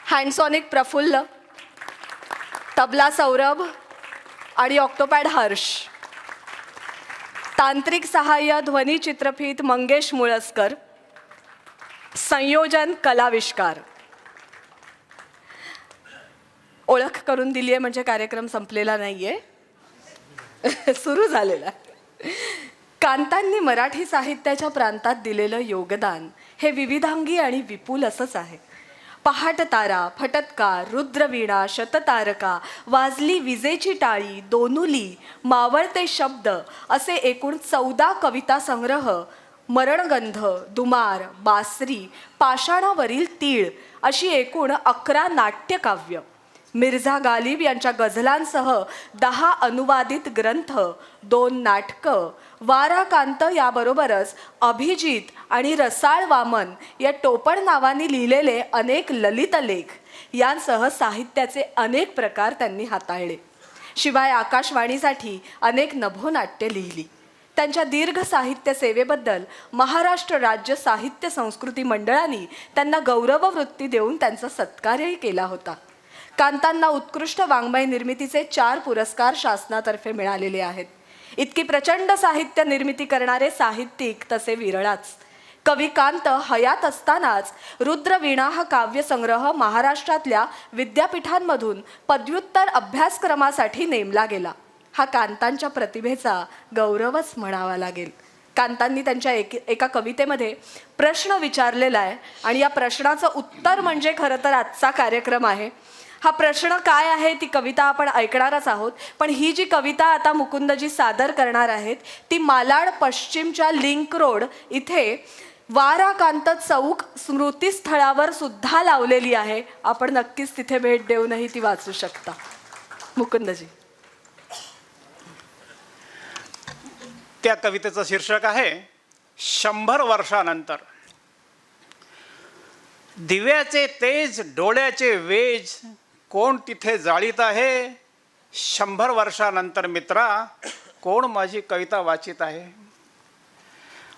हँडसॉनिक प्रफुल्ल, तबला सौरभ आणि ऑक्टोपॅड हर्ष. तांत्रिक सहाय्य ध्वनी चित्रफित मंगेश मुळसकर, संयोजन कलाविष्कार. ओळख करून दिली आहे म्हणजे कार्यक्रम संपलेला नाहीये, सुरू झालेला. कांतांनी मराठी साहित्याच्या प्रांतात दिलेलं योगदान हे विविधांगी आणि विपुल असंच आहे. पहाट तारा, फटत्कार, रुद्रवीणा, शततारका, वाजली विजेची टाळी, दोनुली, मावळते शब्द असे एकूण 14 कविता संग्रह, मरणगंध, दुमार, बासरी, पाषाणावरील तीळ अशी एकूण 11 नाट्यकाव्य, मिर्झा गालिब यांच्या गझलांसह 10 अनुवादित ग्रंथ, 2 नाटकं, वाराकांत याबरोबरच अभिजित आणि रसाळ वामन या टोपण नावांनी लिहिलेले अनेक ललित लेख यांसह साहित्याचे अनेक प्रकार त्यांनी हाताळले. शिवाय आकाशवाणीसाठी अनेक नभोनाट्ये लिहिली. त्यांच्या दीर्घ साहित्य सेवेबद्दल महाराष्ट्र राज्य साहित्य संस्कृती मंडळाने त्यांना गौरववृत्ती देऊन त्यांचा सत्कारही केला होता. कांतांना उत्कृष्ट वाङ्मय निर्मितीचे 4 पुरस्कार शासनातर्फे मिळालेले आहेत. इतकी प्रचंड साहित्य निर्मिती करणारे साहित्यिक तसे विरळाच. कवी कांत हयात असतानाच रुद्रवीणा हा काव्यसंग्रह महाराष्ट्रातल्या विद्यापीठांमधून पदव्युत्तर अभ्यासक्रमासाठी नेमला गेला. हा कांतांच्या प्रतिभेचा गौरवच म्हणावा लागेल. कांतांनी त्यांच्या एका कवितेमध्ये प्रश्न विचारलेला आहे आणि या प्रश्नाचं उत्तर म्हणजे खरं तर आजचा कार्यक्रम आहे. हा प्रश्न काय आहे ती कविता आपण ऐकणारच आहोत. पण ही जी कविता आता मुकुंदजी सादर करणार आहेत ती मालाड पश्चिमच्या लिंक रोड इथे वाराकांत चौक स्मृतीस्थळावर सुद्धा लावलेली आहे. आपण नक्कीच तिथे भेट देऊनही ती वाचू शकता. मुकुंदजी. त्या कवितेचं शीर्षक आहे 100 वर्षानंतर. दिव्याचे तेज, डोळ्याचे वेज, कोण तिथे जाळीत आहे, 100 वर्षानंतर मित्रा कोण माझी कविता वाचित आहे.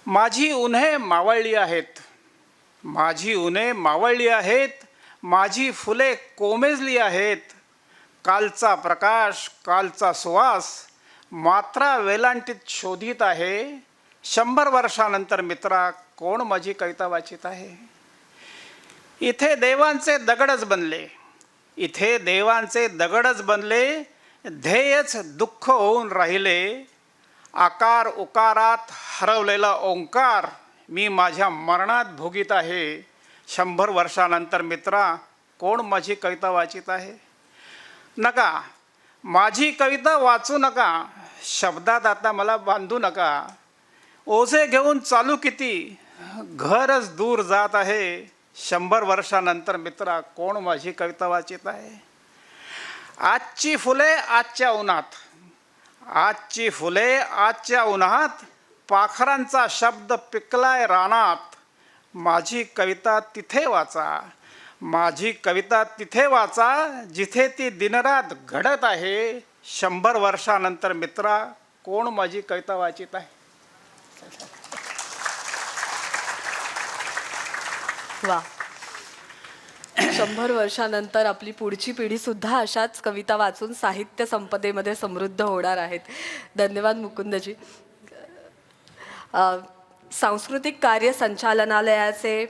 माझी उन्हे मावळली आहेत, माझी उन्हे मावळली आहेत, माझी फुले कोमेजली आहेत. कालचा प्रकाश कालचा सुवास मात्रा वेलांटीत शोधित आहे. 100 वर्षानंतर मित्रा कोण माझी कविता वाचित आहे. इथे देवांचे दगडच बनले, इथे देवांचे दगडच बनले, ध्येयच दुःख होऊन राहिले. आकार उकारात हरवलेला ओंकार मी माझ्या मरणात भोगीत आहे. 100 वर्षानंतर मित्रा कोण माझी कविता वाचित आहे. नका माझी कविता वाचू नका, शब्दात आता मला बांधू नका. ओझे घेऊन चालू किती, घरच दूर जात आहे. 100 वर्षानंतर मित्रा कोण माझी कविता वाचित आहे. आजची फुले आजच्या उन्हात, आजची फुले आजच्या उन्हात, पाखरांचा शब्द पिकलाय रानात. माझी कविता तिथे वाचा, माझी कविता तिथे वाचा, जिथे ती दिनरात घडत आहे. 100 वर्षानंतर मित्रा कोण माझी कविता वाचित आहे. वा. 100 वर्षानंतर आपली पुढची पिढी सुद्धा अशाच कविता वाचून साहित्य संपदेमध्ये समृद्ध होणार आहेत. धन्यवाद मुकुंदजी. सांस्कृतिक कार्य संचालनालयाचे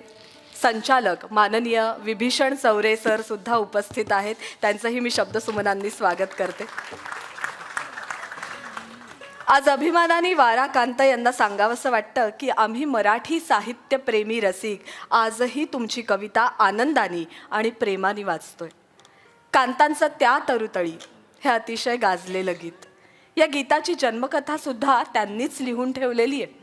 संचालक माननीय विभीषण चौरे सर सुद्धा उपस्थित आहेत. त्यांचंही मी शब्दसुमनांनी स्वागत करते. आज अभिमानाने वारा कांत यांना सांगावंसं वाटतं की आम्ही मराठी साहित्यप्रेमी रसिक आजही तुमची कविता आनंदाने आणि प्रेमाने वाचतोय. कांतांचं त्या तरुतळी हे अतिशय गाजलेलं गीत. या गीताची जन्मकथासुद्धा त्यांनीच लिहून ठेवलेली आहे.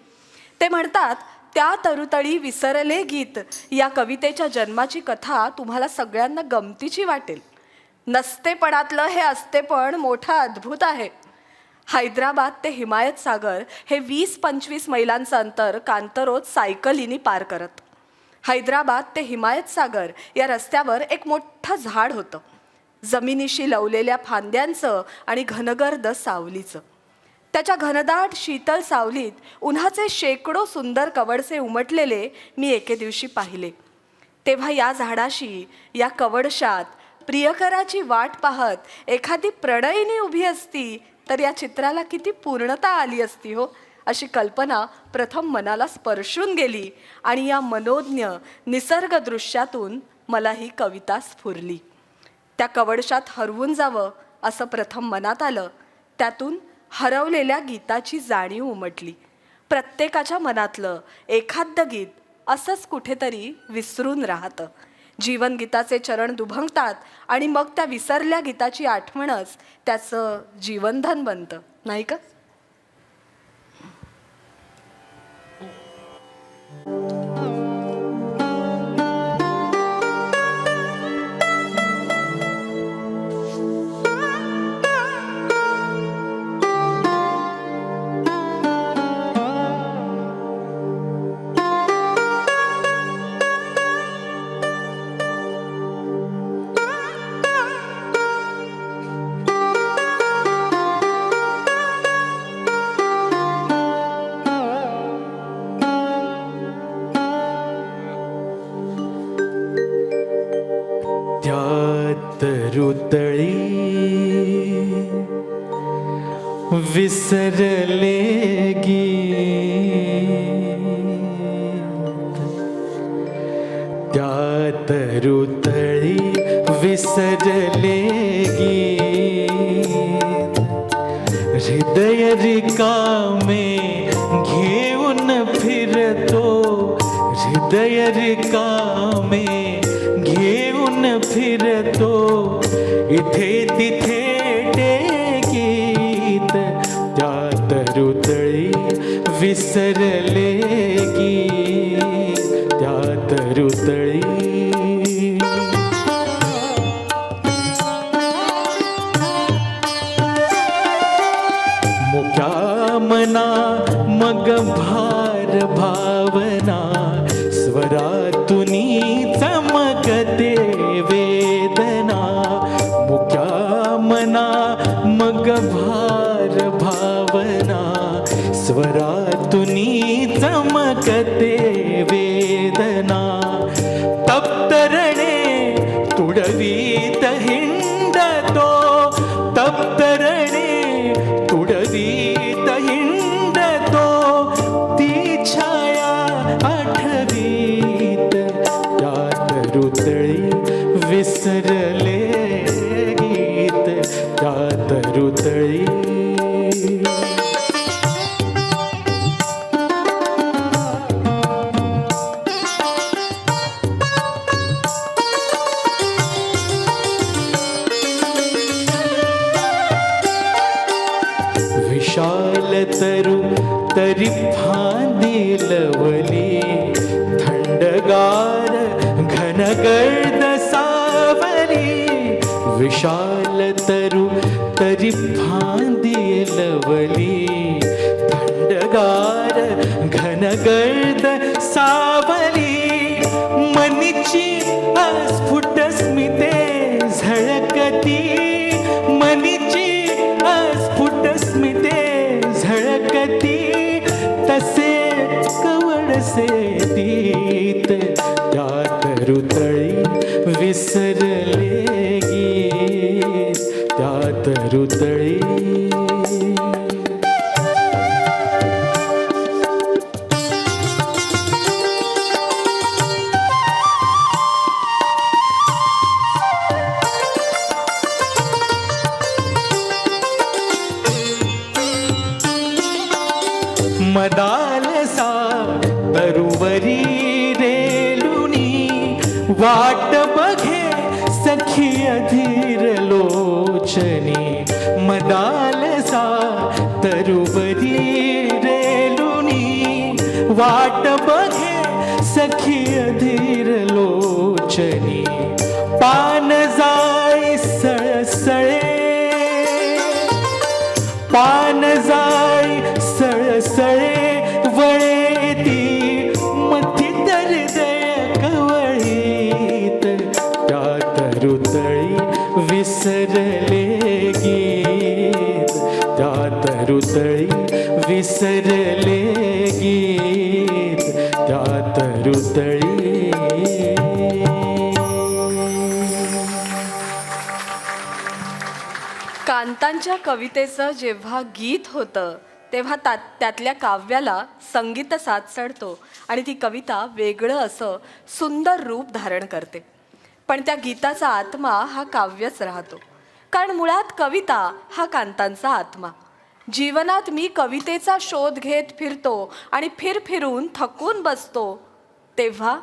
ते म्हणतात, त्या तरुतळी विसरले गीत या कवितेच्या जन्माची कथा तुम्हाला सगळ्यांना गमतीची वाटेल. नसतेपणातलं हे असतेपण मोठं अद्भुत आहे. हैदराबाद ते हिमायत सागर हे 20-25 मैलांचं अंतर कांतरोज सायकलीने पार करत. हैदराबाद ते हिमायत सागर या रस्त्यावर एक मोठं झाड होतं, जमिनीशी लवलेल्या फांद्यांचं आणि घनगर्द सावलीचं. त्याच्या घनदाट शीतल सावलीत उन्हाचे शेकडो सुंदर कवडसे उमटलेले मी एके दिवशी पाहिले. तेव्हा या झाडाशी, या कवडशात प्रियकराची वाट पाहत एखादी प्रणयिनी उभी असती तर या चित्राला किती पूर्णता आली असती हो, अशी कल्पना प्रथम मनाला स्पर्शून गेली आणि या मनोज्ञ निसर्ग दृश्यातून मला ही कविता स्फुरली. त्या कवडशात हरवून जावं असं प्रथम मनात आलं. त्यातून हरवलेल्या गीताची जाणीव उमटली. प्रत्येकाच्या मनातलं एखादं गीत असंच कुठेतरी विसरून राहतं. जीवनगीताचे चरण दुभंगतात आणि मग त्या विसरल्या गीताची आठवणच त्याचं जीवनधन बनतं, नाही का? तरुतळी विसरले गीत, त्या तरुतळी विसरले गीत. हृदय रिकामे घेऊन फिरतो, हृदय रिकामे घेऊन फिरतो. इथे तिथे ते गीत, त्या तरुतळी विसरले गीत, त्या तरुतळी. मुक्या मना मग भार भावना, स्वरातुनी चमकते वेदना. मुक्या मना स्वरातुनी चमकते वेदना तप्तरणे तुडवीत हिंडतो तप्तरणे तुडवीत हिंडतो ती छाया आठवीत त्यात रुतळी विसरले गीत त्यात रुतळी विशाल तरु तरी फांदी लवली थंडगार घनगर्द सावली विशाल तरु तरी फांदी लवली थंडगार घनगर्द सावली मनीची अस्फुट स्मिते झळकती मनीची अस्फुट स्मिते झळकती तसे कवळसे दीत त्यात रुतळी विसरले गीत त्यात रुतळी मदालसा तरुवरी रेलुनी वाट बघे सखी अधीर लोचनी मदालसा तरुवरी रेलुनी वाट बघे सखी अधीर लोचनी पान जाई सळसळे पान जाई सळसळे वळेती मथी दर्दय कवळीत त्यात रुतळी विसरले गीत त्यात रुतळी विसरले गीत त्यात रुतळी कांतांच्या कवितेचं जेव्हा गीत होतं तेव्हा त्यातल्या काव्याला संगीत साथ चढतो आणि ती कविता वेगळं असं सुंदर रूप धारण करते. पण त्या गीताचा आत्मा हा काव्यच राहतो, कारण मुळात कविता हा कांतांचा आत्मा. जीवनात मी कवितेचा शोध घेत फिरतो आणि फिरून थकून बसतो तेव्हा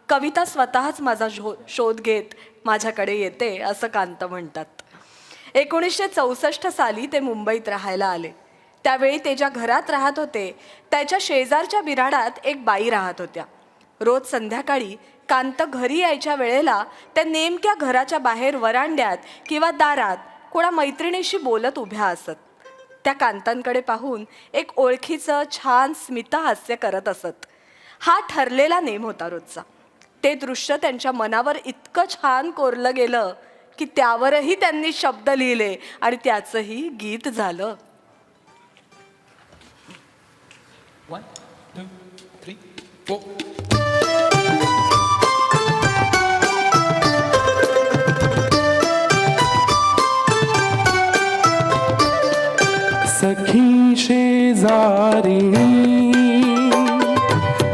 कविता स्वतःच माझा शोध घेत माझ्याकडे येते असं कांत म्हणतात. 1964 साली ते मुंबईत राहायला आले. त्यावेळी ते ज्या घरात राहत होते त्याच्या शेजारच्या बिराडात एक बाई राहत होत्या. रोज संध्याकाळी कांत घरी यायच्या वेळेला त्या नेमक्या घराच्या बाहेर वरांड्यात किंवा दारात कोणा मैत्रिणीशी बोलत उभ्या असत. त्या कांतांकडे पाहून एक ओळखीचं छान स्मितहास्य करत असत. हा ठरलेला नेम होता रोजचा. ते दृश्य त्यांच्या मनावर इतकं छान कोरलं गेलं की त्यावरही त्यांनी शब्द लिहिले आणि त्याचंही गीत झालं. 1 2 3 4 सखी शेजारिणी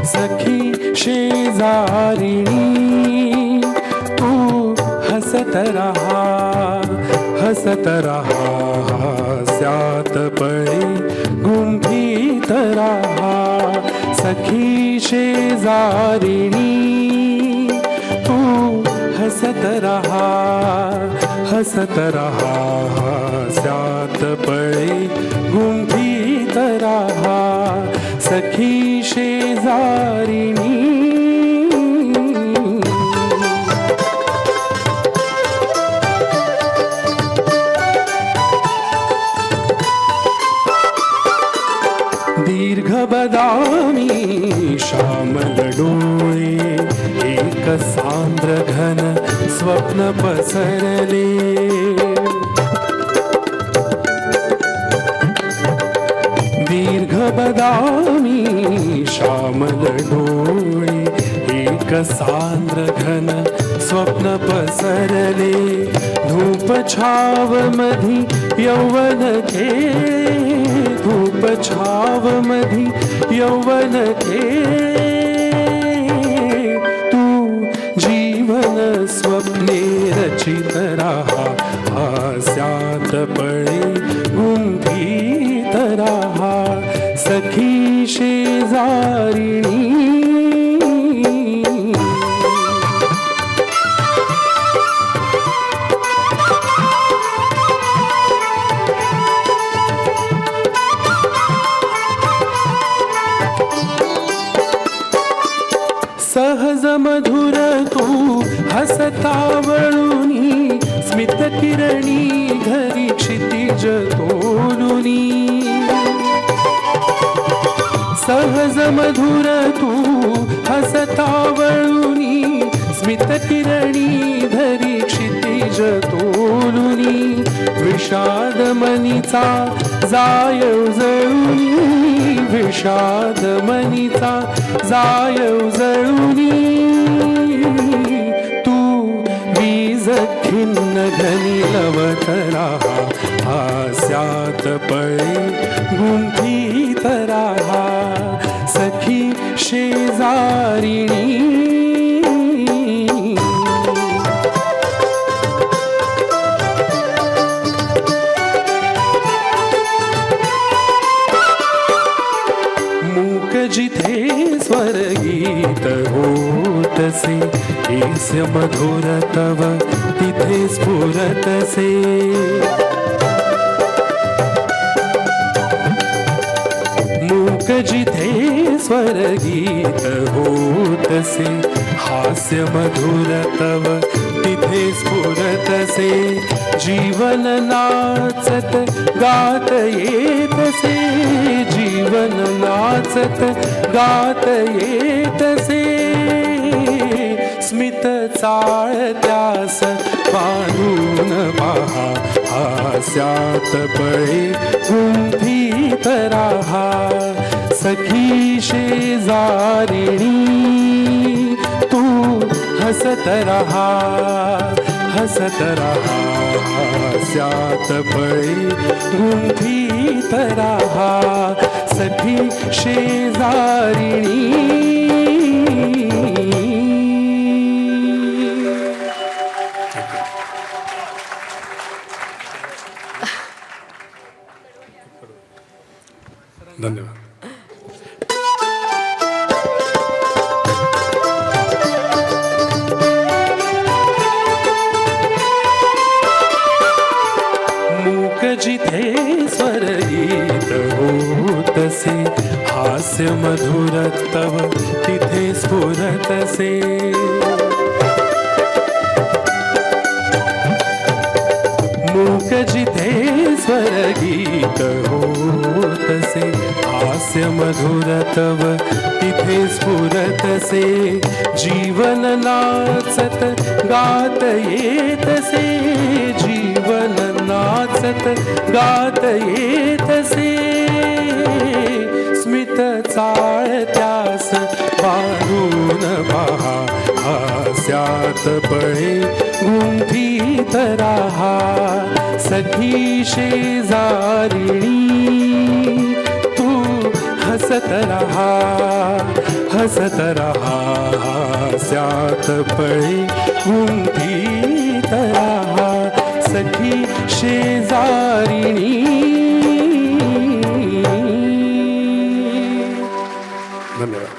सखी शेजारिणी तू हसत रहा हास्यात पळी गुंफीत रहा. सखी शेजारिणी तू हसत रहा हास्यात पळी गुंफीत रहा. सखी शेजारिणी दीर्घ बदामी श्यामल डोळे एक सांद्र घन स्वप्न पसरले. दीर्घ बदामी श्यामल डोळे एक सांद्र घन स्वप्न पसरले धूप छाव मधी यौवन खेळे धूप छाव मधी यौवन खेळे तू जीवन स्वप्ने रचित राहा हास्यात पळे गुंफीत राहा सखी शेजारिणी सहज मधुर तू हसतावळुनी स्मित किरणी घरी क्षितिज तोलुनी सहज मधुर तू हसतावळुनी स्मित किरणी धरी क्षितिज तोलुनी विषाद मनीचा जाय जळुनी विषाद मनीचा जाय जळुनी तू वीज खिन्न घनी लवत राहा हास्यात पळे गुंफीत राहा सखी शेजारिणी जिथे स्वर्गीत होतसे एस्य मधुर तव तिथे स्फुरतसे मूक जिथे स्वर्गीत होतसे हास्य मधुर तव तिथे स्फुरतसे जीवन नाचत गात येतसे जीवन नाचत गात येतसे स्मित चाळत्यास बांधून पहा हास्यात पळे गुंफीत राहा सखी शेजारिणी तू हसत रहा हास्यात पळे गुंफीत रहा सखी शेजारिणी धन्यवाद. मूक जिथे स्वरगीत होतसे हास्य मधुर तव तिथे स्फुरतसे मूक जिथे स्वरगीत होतसे हास्य मधुर तव तिथे स्फुरतसे जीवन नाचत गात येतसे जीवन नाचत गात येतसे स्मित चाळत्यास बांधून पहा हास्यात पळे गुंफीत राहा सखी शेजारिणी तू हसत रहा हास्यात पळे गुंफीत राहा सखी शेजारिणी धन्यवाद.